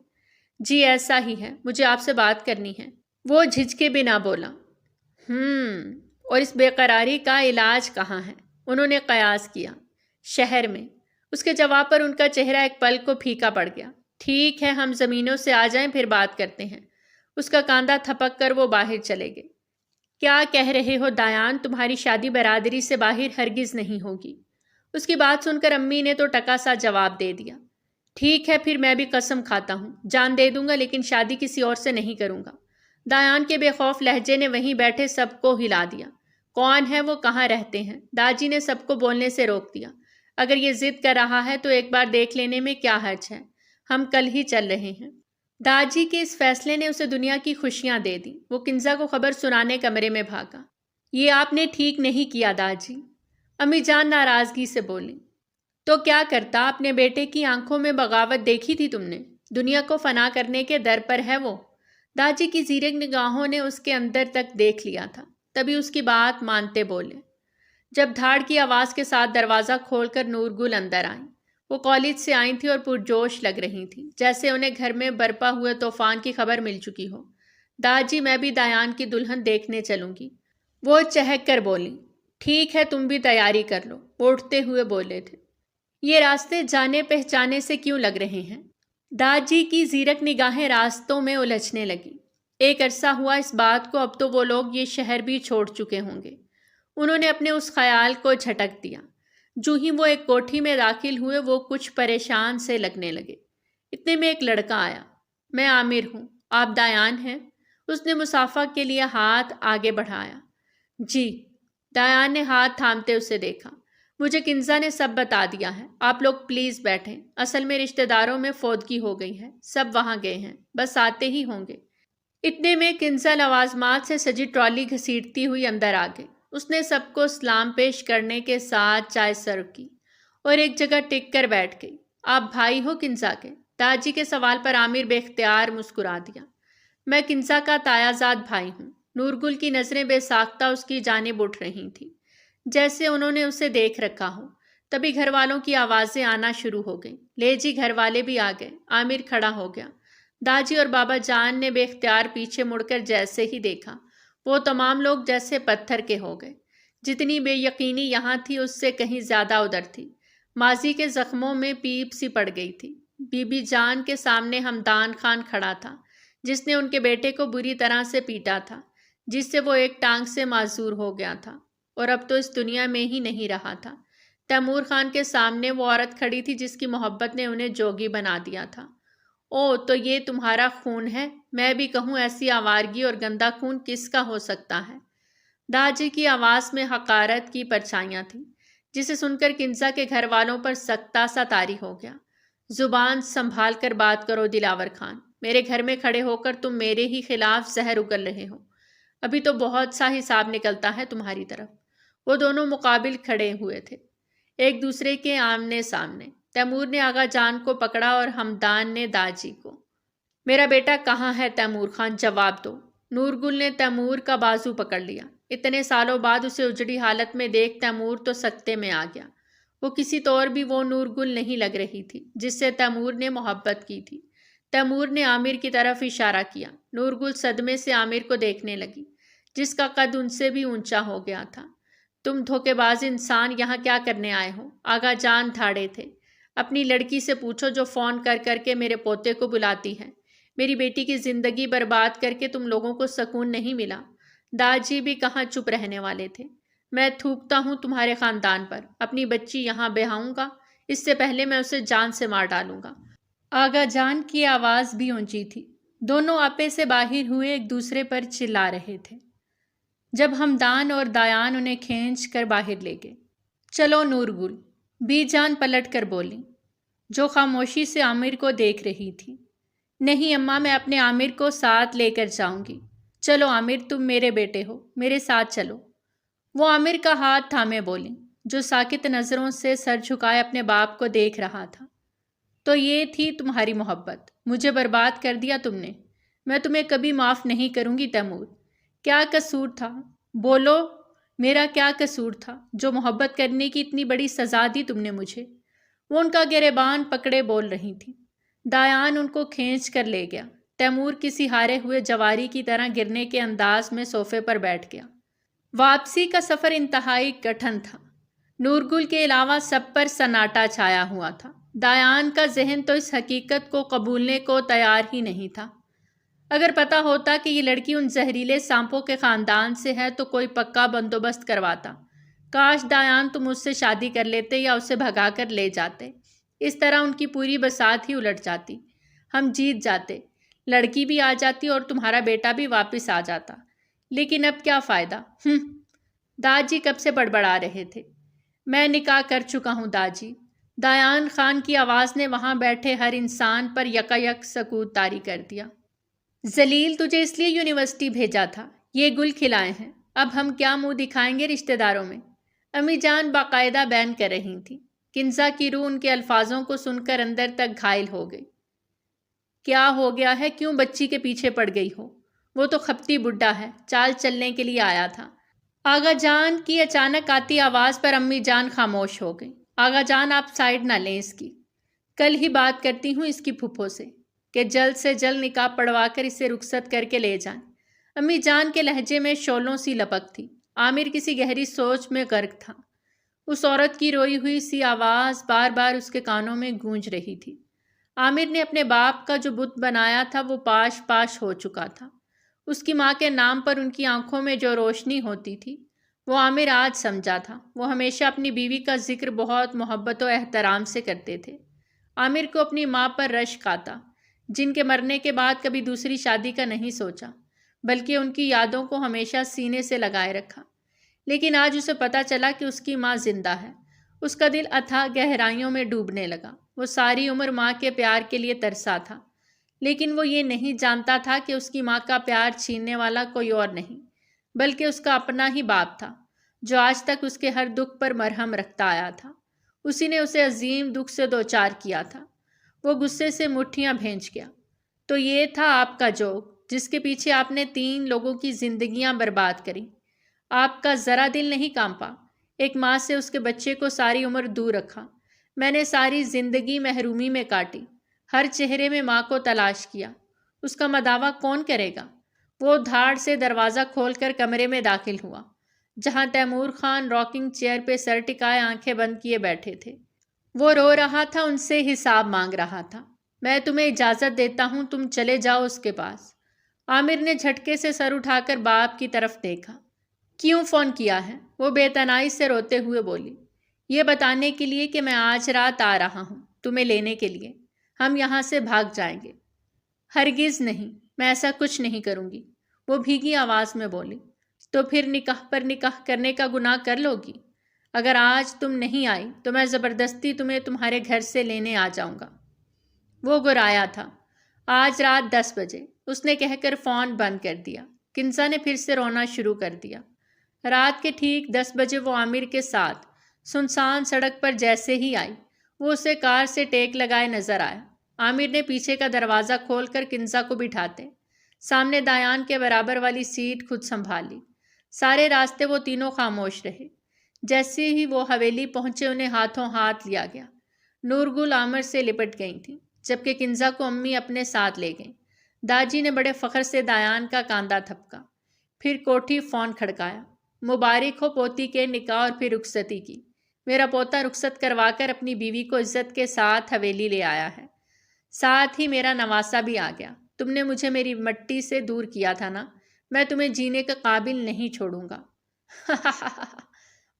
جی ایسا ہی ہے، مجھے آپ سے بات کرنی ہے۔ وہ جھجکے بنا بولا۔ اور اس بے قراری کا علاج کہاں ہے؟ انہوں نے قیاس کیا۔ شہر میں۔ اس کے جواب پر ان کا چہرہ ایک پل کو پھیکا پڑ گیا۔ ٹھیک ہے، ہم زمینوں سے آ جائیں پھر بات کرتے ہیں۔ اس کا کاندھا تھپک کر وہ باہر چلے گئے۔ کیا کہہ رہے ہو دایان؟ تمہاری شادی برادری سے باہر ہرگز نہیں ہوگی۔ اس کی بات سن کر امی نے تو ٹکا سا جواب دے دیا۔ ٹھیک ہے، پھر میں بھی قسم کھاتا ہوں، جان دے دوں گا لیکن شادی کسی اور سے نہیں کروں گا۔ دایان کے بے خوف لہجے نے وہیں بیٹھے سب کو ہلا دیا۔ کون ہے وہ؟ کہاں رہتے ہیں؟ داجی نے سب کو بولنے سے روک دیا۔ اگر یہ ضد کر رہا ہے تو ایک بار دیکھ لینے میں کیا حرج ہے؟ ہم کل ہی چل رہے ہیں۔ داجی کے اس فیصلے نے اسے دنیا کی خوشیاں دے دی۔ وہ کنزا کو خبر سنانے کمرے میں بھاگا۔ یہ آپ نے ٹھیک نہیں کیا داجی، امی جان ناراضگی سے بولی۔ تو کیا کرتا؟ اپنے بیٹے کی آنکھوں میں بغاوت دیکھی تھی تم نے؟ دنیا کو فنا کرنے کے در پر ہے وہ۔ داجی کی زیرک نگاہوں نے اس کے اندر تک دیکھ لیا تھا، تبھی اس کی بات مانتے بولے۔ جب دھاڑ کی آواز کے ساتھ دروازہ کھول کر نور گل اندر آئیں۔ وہ کالج سے آئی تھی اور پرجوش لگ رہی تھی، جیسے انہیں گھر میں برپا ہوئے طوفان کی خبر مل چکی ہو۔ داجی، میں بھی دایان کی دلہن دیکھنے چلوں گی۔ وہ چہک کر بولی۔ ٹھیک ہے، تم بھی تیاری کر لو، وہ اٹھتے ہوئے بولے تھے۔ یہ راستے جانے پہچانے سے کیوں لگ رہے ہیں؟ داجی کی زیرک نگاہیں راستوں میں الجھنے لگی۔ ایک عرصہ ہوا اس بات کو، اب تو وہ لوگ یہ شہر بھی چھوڑ چکے ہوں گے۔ انہوں نے اپنے اس خیال کو جھٹک دیا۔ جو ہی وہ ایک کوٹھی میں داخل ہوئے وہ کچھ پریشان سے لگنے لگے۔ اتنے میں ایک لڑکا آیا۔ میں عامر ہوں، آپ دایان ہیں؟ اس نے مصافحہ کے لیے ہاتھ آگے بڑھایا۔ جی۔ دایان نے ہاتھ تھامتے اسے دیکھا۔ مجھے کنزا نے سب بتا دیا ہے، آپ لوگ پلیز بیٹھیں، اصل میں رشتہ داروں میں فوتگی ہو گئی ہے، سب وہاں گئے ہیں، بس آتے ہی ہوں گے۔ اتنے میں کنزا لوازمات سے سجی ٹرالی گھسیٹتی ہوئی اندر آ گئی۔ اس نے سب کو سلام پیش کرنے کے ساتھ چائے سرو کی اور ایک جگہ ٹک کر بیٹھ گئی۔ آپ بھائی ہو کنزا کے؟ داجی کے سوال پر عامر بے اختیار مسکرا دیا۔ میں کنزا کا تایا زاد بھائی ہوں۔ نور گل کی نظریں بے ساختہ اس کی جانب اٹھ رہی تھیں، جیسے انہوں نے اسے دیکھ رکھا ہو۔ تبھی گھر والوں کی آوازیں آنا شروع ہو گئیں۔ لے جی، گھر والے بھی آ گئے۔ عامر کھڑا ہو گیا۔ داجی اور بابا جان نے بے اختیار پیچھے مڑ کر جیسے ہی دیکھا، وہ تمام لوگ جیسے پتھر کے ہو گئے۔ جتنی بے یقینی یہاں تھی اس سے کہیں زیادہ ادھر تھی۔ ماضی کے زخموں میں پیپ سی پڑ گئی تھی۔ بی بی جان کے سامنے ہمدان خان کھڑا تھا، جس نے ان کے بیٹے کو بری طرح سے پیٹا تھا، جس سے وہ ایک ٹانگ سے معذور ہو گیا تھا اور اب تو اس دنیا میں ہی نہیں رہا تھا۔ تیمور خان کے سامنے وہ عورت کھڑی تھی جس کی محبت نے انہیں جوگی بنا دیا تھا۔ او تو یہ تمہارا خون ہے؟ میں بھی کہوں ایسی آوارگی اور گندا خون کس کا ہو سکتا ہے؟ داجی کی آواز میں حقارت کی پرچھائیاں تھیں، جسے سن کر کنزا کے گھر والوں پر سکتہ سا طاری ہو گیا۔ زبان سنبھال کر بات کرو دلاور خان، میرے گھر میں کھڑے ہو کر تم میرے ہی خلاف زہر اگل رہے ہو۔ ابھی تو بہت سا حساب نکلتا ہے تمہاری طرف۔ وہ دونوں مقابل کھڑے ہوئے تھے، ایک دوسرے کے آمنے سامنے۔ تیمور نے آغا جان کو پکڑا اور ہمدان نے داجی کو۔ میرا بیٹا کہاں ہے تیمور خان، جواب دو۔ نورگل نے تیمور کا بازو پکڑ لیا۔ اتنے سالوں بعد اسے اجڑی حالت میں دیکھ تیمور تو سکتے میں آ گیا۔ وہ کسی طور بھی وہ نورگل نہیں لگ رہی تھی جس سے تیمور نے محبت کی تھی۔ تیمور نے عامر کی طرف اشارہ کیا۔ نورگل صدمے سے عامر کو دیکھنے لگی، جس کا قد ان سے بھی اونچا ہو گیا تھا۔ تم دھوکے باز انسان یہاں کیا کرنے آئے ہو؟ آغا جان دھاڑے تھے۔ اپنی لڑکی سے پوچھو جو فون کر کر کے میرے پوتے کو بلاتی ہے۔ میری بیٹی کی زندگی برباد کر کے تم لوگوں کو سکون نہیں ملا۔ داجی بھی کہاں چپ رہنے والے تھے۔ میں تھوکتا ہوں تمہارے خاندان پر، اپنی بچی یہاں بیاہوں گا اس سے پہلے میں اسے جان سے مار ڈالوں گا۔ آغا جان کی آواز بھی اونچی تھی۔ دونوں آپے سے باہر ہوئے ایک دوسرے پر چلا رہے تھے، جب ہمدان اور دایان انہیں کھینچ کر باہر لے گئے۔ چلو نورگل، بی جان پلٹ کر بولی، جو خاموشی سے عامر کو دیکھ رہی تھی۔ نہیں اماں، میں اپنے عامر کو ساتھ لے کر جاؤں گی۔ چلو عامر، تم میرے بیٹے ہو، میرے ساتھ چلو۔ وہ عامر کا ہاتھ تھامے بولی، جو ساکت نظروں سے سر جھکائے اپنے باپ کو دیکھ رہا تھا۔ تو یہ تھی تمہاری محبت، مجھے برباد کر دیا تم نے۔ میں تمہیں کبھی معاف نہیں کروں گی تیمور۔ کیا قصور تھا؟ بولو، میرا کیا قصور تھا جو محبت کرنے کی اتنی بڑی سزا دی تم نے مجھے؟ وہ ان کا گریبان پکڑے بول رہی تھی۔ دایان ان کو کھینچ کر لے گیا۔ تیمور کسی ہارے ہوئے جواری کی طرح گرنے کے انداز میں صوفے پر بیٹھ گیا۔ واپسی کا سفر انتہائی کٹھن تھا۔ نورگل کے علاوہ سب پر سناٹا چھایا ہوا تھا۔ دایان کا ذہن تو اس حقیقت کو قبولنے کو تیار ہی نہیں تھا۔ اگر پتہ ہوتا کہ یہ لڑکی ان زہریلے سانپوں کے خاندان سے ہے تو کوئی پکا بندوبست کرواتا۔ کاش دایان تم مجھ سے شادی کر لیتے یا اسے بھگا کر لے جاتے۔ اس طرح ان کی پوری بساط ہی الٹ جاتی۔ ہم جیت جاتے، لڑکی بھی آ جاتی اور تمہارا بیٹا بھی واپس آ جاتا۔ لیکن اب کیا فائدہ؟ داجی کب سے بڑبڑا رہے تھے۔ میں نکاح کر چکا ہوں داجی۔ دایان خان کی آواز نے وہاں بیٹھے ہر انسان پر یکایک سکوت طاری کر دیا۔ ذلیل، تجھے اس لیے یونیورسٹی بھیجا تھا، یہ گل کھلائے ہیں، اب ہم کیا منہ دکھائیں گے رشتہ داروں میں؟ امی جان باقاعدہ بیان کر رہی تھی۔ کنزا کی روح ان کے الفاظوں کو سن کر اندر تک گھائل ہو گئی۔ کیا ہو گیا ہے؟ کیوں بچی کے پیچھے پڑ گئی ہو؟ وہ تو خپتی بڈھا ہے، چال چلنے کے لیے آیا تھا۔ آغا جان کی اچانک آتی آواز پر امی جان خاموش ہو گئی۔ آغا جان، آپ سائڈ نہ لیں اس کی۔ کل ہی بات کرتی ہوں اس کی پھپھو سے کہ جلد سے جلد نکاح پڑوا کر اسے رخصت کر کے لے جائیں۔ امی جان کے لہجے میں شعلوں سی لپک تھی۔ عامر کسی گہری سوچ میں غرق تھا۔ اس عورت کی روئی ہوئی سی آواز بار بار اس کے کانوں میں گونج رہی تھی۔ عامر نے اپنے باپ کا جو بت بنایا تھا وہ پاش پاش ہو چکا تھا۔ اس کی ماں کے نام پر ان کی آنکھوں میں جو روشنی ہوتی تھی وہ عامر آج سمجھا تھا۔ وہ ہمیشہ اپنی بیوی کا ذکر بہت محبت و احترام سے کرتے تھے۔ عامر کو اپنی ماں پر رشک آتا، جن کے مرنے کے بعد کبھی دوسری شادی کا نہیں سوچا، بلکہ ان کی یادوں کو ہمیشہ سینے سے لگائے رکھا۔ لیکن آج اسے پتہ چلا کہ اس کی ماں زندہ ہے۔ اس کا دل اتھاہ گہرائیوں میں ڈوبنے لگا۔ وہ ساری عمر ماں کے پیار کے لیے ترسا تھا، لیکن وہ یہ نہیں جانتا تھا کہ اس کی ماں کا پیار چھیننے والا کوئی اور نہیں، بلکہ اس کا اپنا ہی باپ تھا، جو آج تک اس کے ہر دکھ پر مرہم رکھتا آیا تھا۔ اسی نے اسے عظیم دکھ سے دوچار کیا تھا۔ وہ غصے سے مٹھیاں بھینچ گیا۔ تو یہ تھا آپ کا جوگ، جس کے پیچھے آپ نے 3 لوگوں کی زندگیاں برباد کریں۔ آپ کا ذرا دل نہیں کانپا؟ ایک ماں سے اس کے بچے کو ساری عمر دور رکھا۔ میں نے ساری زندگی محرومی میں کاٹی، ہر چہرے میں ماں کو تلاش کیا۔ اس کا مداوع کون کرے گا؟ وہ دھاڑ سے دروازہ کھول کر کمرے میں داخل ہوا، جہاں تیمور خان راکنگ چیئر پہ سر ٹکائے آنکھیں بند کیے بیٹھے تھے۔ وہ رو رہا تھا، ان سے حساب مانگ رہا تھا۔ میں تمہیں اجازت دیتا ہوں، تم چلے جاؤ اس کے پاس۔ عامر نے جھٹکے سے سر اٹھا کر باپ کی طرف دیکھا۔ کیوں فون کیا ہے؟ وہ بے تنائی سے روتے ہوئے بولی۔ یہ بتانے کے لیے کہ میں آج رات آ رہا ہوں تمہیں لینے کے لیے۔ ہم یہاں سے بھاگ جائیں گے۔ ہرگز نہیں، میں ایسا کچھ نہیں کروں گی، وہ بھیگی آواز میں بولی۔ تو پھر نکاح پر نکاح کرنے کا گناہ کر لو گی؟ اگر آج تم نہیں آئی تو میں زبردستی تمہیں تمہارے گھر سے لینے آ جاؤں گا۔ وہ گرایا تھا۔ آج رات 10 بجے، اس نے کہہ کر فون بند کر دیا۔ کنزا نے پھر سے رونا شروع کر دیا۔ رات کے ٹھیک 10 بجے وہ عامر کے ساتھ سنسان سڑک پر جیسے ہی آئی، وہ اسے کار سے ٹیک لگائے نظر آیا۔ عامر نے پیچھے کا دروازہ کھول کر کنزا کو بٹھاتے سامنے دایان کے برابر والی سیٹ خود سنبھال لی۔ سارے راستے وہ تینوں خاموش رہے۔ جیسے ہی وہ حویلی پہنچے انہیں ہاتھوں ہاتھ لیا گیا۔ نورگل عامر سے لپٹ گئی تھیں، جبکہ کنزا کو امی اپنے ساتھ لے گئیں۔ داجی نے بڑے فخر سے دایان کا کاندھا تھپکا، پھر کوٹھی فون کھڑکایا۔ مبارک ہو پوتی کے نکاح اور پھر رخصتی کی۔ میرا پوتا رخصت کروا کر اپنی بیوی کو عزت کے ساتھ حویلی لے آیا ہے، ساتھ ہی میرا نواسا بھی آ گیا۔ تم نے مجھے میری مٹی سے دور کیا تھا نا، میں تمہیں جینے کے قابل نہیں چھوڑوں گا۔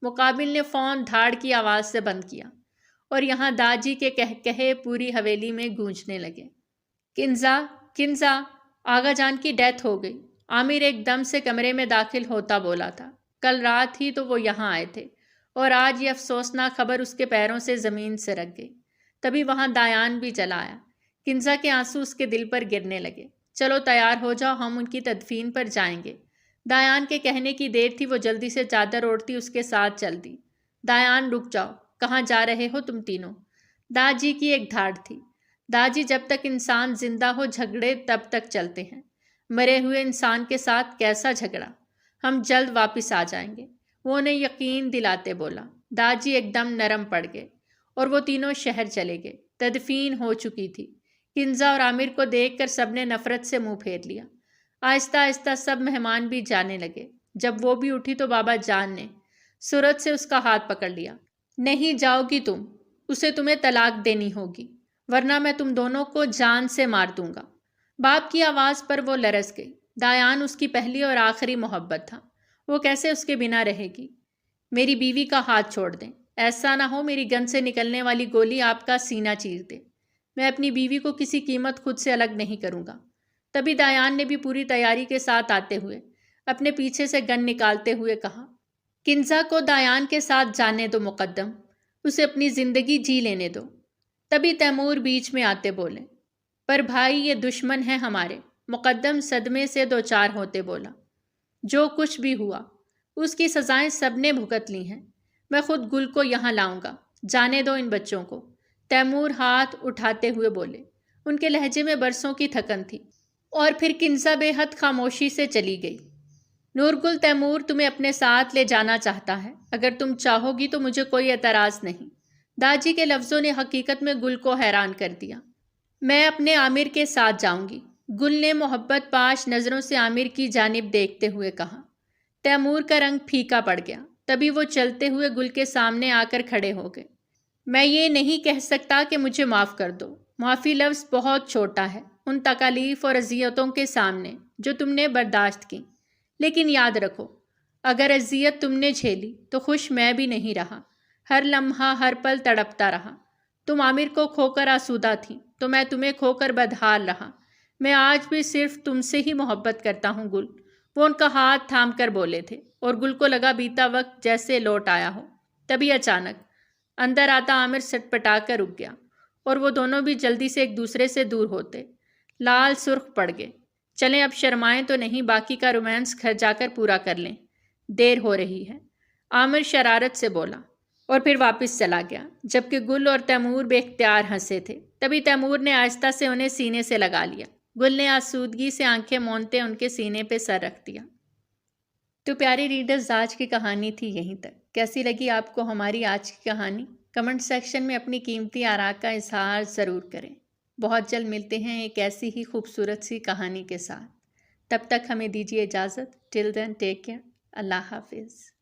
مقابل نے فون دھاڑ کی آواز سے بند کیا، اور یہاں داجی کے کہے پوری حویلی میں گونجنے لگے۔ کنزا، کنزا، آغا جان کی ڈیتھ ہو گئی، عامر ایک دم سے کمرے میں داخل ہوتا بولا تھا۔ کل رات ہی تو وہ یہاں آئے تھے، اور آج یہ افسوسناک خبر اس کے پیروں سے زمین سے رک گئی۔ تبھی وہاں دایان بھی چلا آیا۔ کنزا کے آنسو اس کے دل پر گرنے لگے۔ چلو تیار ہو جاؤ، ہم ان کی تدفین پر جائیں گے۔ دایان کے کہنے کی دیر تھی، وہ جلدی سے چادر اوڑھتی اس کے ساتھ چل دی۔ دایان رک جاؤ، کہاں جا رہے ہو تم تینوں؟ داجی کی ایک دھاڑ تھی۔ داجی، جب تک انسان زندہ ہو جھگڑے تب تک چلتے ہیں، مرے ہوئے انسان کے ساتھ کیسا جھگڑا؟ ہم جلد واپس آ جائیں گے، وہ انہیں یقین دلاتے بولا۔ داجی ایک دم نرم پڑ گئے، اور وہ تینوں شہر چلے گئے۔ تدفین ہو چکی تھی۔ کنزا اور عامر کو دیکھ کر سب نے نفرت سے منہ پھیر لیا۔ آہستہ آہستہ سب مہمان بھی جانے لگے۔ جب وہ بھی اٹھی تو بابا جان نے صورت سے اس کا ہاتھ پکڑ لیا۔ نہیں جاؤ گی تم، اسے تمہیں طلاق دینی ہوگی، ورنہ میں تم دونوں کو جان سے مار دوں گا۔ باپ کی آواز پر وہ لرز گئی۔ دایان اس کی پہلی اور آخری محبت تھا، وہ کیسے اس کے بنا رہے گی؟ میری بیوی کا ہاتھ چھوڑ دیں، ایسا نہ ہو میری گن سے نکلنے والی گولی آپ کا سینہ چیر دے۔ میں اپنی بیوی کو کسی قیمت خود سے الگ نہیں کروں گا۔ تبھی دایان نے بھی پوری تیاری کے ساتھ آتے ہوئے اپنے پیچھے سے گن نکالتے ہوئے کہا، کنزا کو دایان کے ساتھ جانے دو مقدم، اسے اپنی زندگی جی لینے دو۔ تبھی تیمور بیچ میں آتے بولے، پر بھائی یہ دشمن ہیں ہمارے۔ مقدم صدمے سے دوچار ہوتے بولا، جو کچھ بھی ہوا اس کی سزائیں سب نے بھگت لی ہیں، میں خود گل کو یہاں لاؤں گا، جانے دو ان بچوں کو۔ تیمور ہاتھ اٹھاتے ہوئے بولے، ان کے لہجے میں برسوں کی تھکن تھی۔ اور پھر کنزا بے حد خاموشی سے چلی گئی۔ نورگل، تیمور تمہیں اپنے ساتھ لے جانا چاہتا ہے، اگر تم چاہو گی تو مجھے کوئی اعتراض نہیں۔ داجی کے لفظوں نے حقیقت میں گل کو حیران کر دیا۔ میں اپنے عامر کے ساتھ جاؤں گی، گل نے محبت پاش نظروں سے عامر کی جانب دیکھتے ہوئے کہا۔ تیمور کا رنگ پھیکا پڑ گیا۔ تبھی وہ چلتے ہوئے گل کے سامنے آ کر کھڑے ہو گئے۔ میں یہ نہیں کہہ سکتا کہ مجھے معاف کر دو، معافی لفظ بہت چھوٹا ہے ان تکالیف اور اذیتوں کے سامنے جو تم نے برداشت کی، لیکن یاد رکھو، اگر اذیت تم نے جھیلی تو خوش میں بھی نہیں رہا، ہر لمحہ ہر پل تڑپتا رہا۔ تم عامر کو کھو کر آسودہ تھی تو میں تمہیں کھو کر بدحال رہا۔ میں آج بھی صرف تم سے ہی محبت کرتا ہوں گل۔ وہ ان کا ہاتھ تھام کر بولے تھے، اور گل کو لگا بیتا وقت جیسے لوٹ آیا ہو۔ تبھی اچانک اندر آتا عامر سٹپٹا کر رک گیا، اور وہ دونوں بھی جلدی سے ایک دوسرے سے دور ہوتے لال سرخ پڑ گئے۔ چلیں اب شرمائیں تو نہیں، باقی کا رومانس گھر جا کر پورا کر لیں، دیر ہو رہی ہے، عامر شرارت سے بولا، اور پھر واپس چلا گیا، جبکہ گل اور تیمور بے اختیار ہنسے تھے۔ تبھی تیمور نے آہستہ سے انہیں سینے سے لگا لیا۔ گل نے آسودگی سے آنکھیں مونتے ان کے سینے پہ سر رکھ دیا۔ تو پیارے ریڈرز، آج کی کہانی تھی یہیں تک۔ کیسی لگی آپ کو ہماری آج کی کہانی؟ کمنٹ سیکشن میں اپنی قیمتی آراء کا اظہار ضرور کریں۔ بہت جلد ملتے ہیں ایک ایسی ہی خوبصورت سی کہانی کے ساتھ۔ تب تک ہمیں دیجیے اجازت۔ ٹل دین ٹیک کیئر۔ اللہ حافظ۔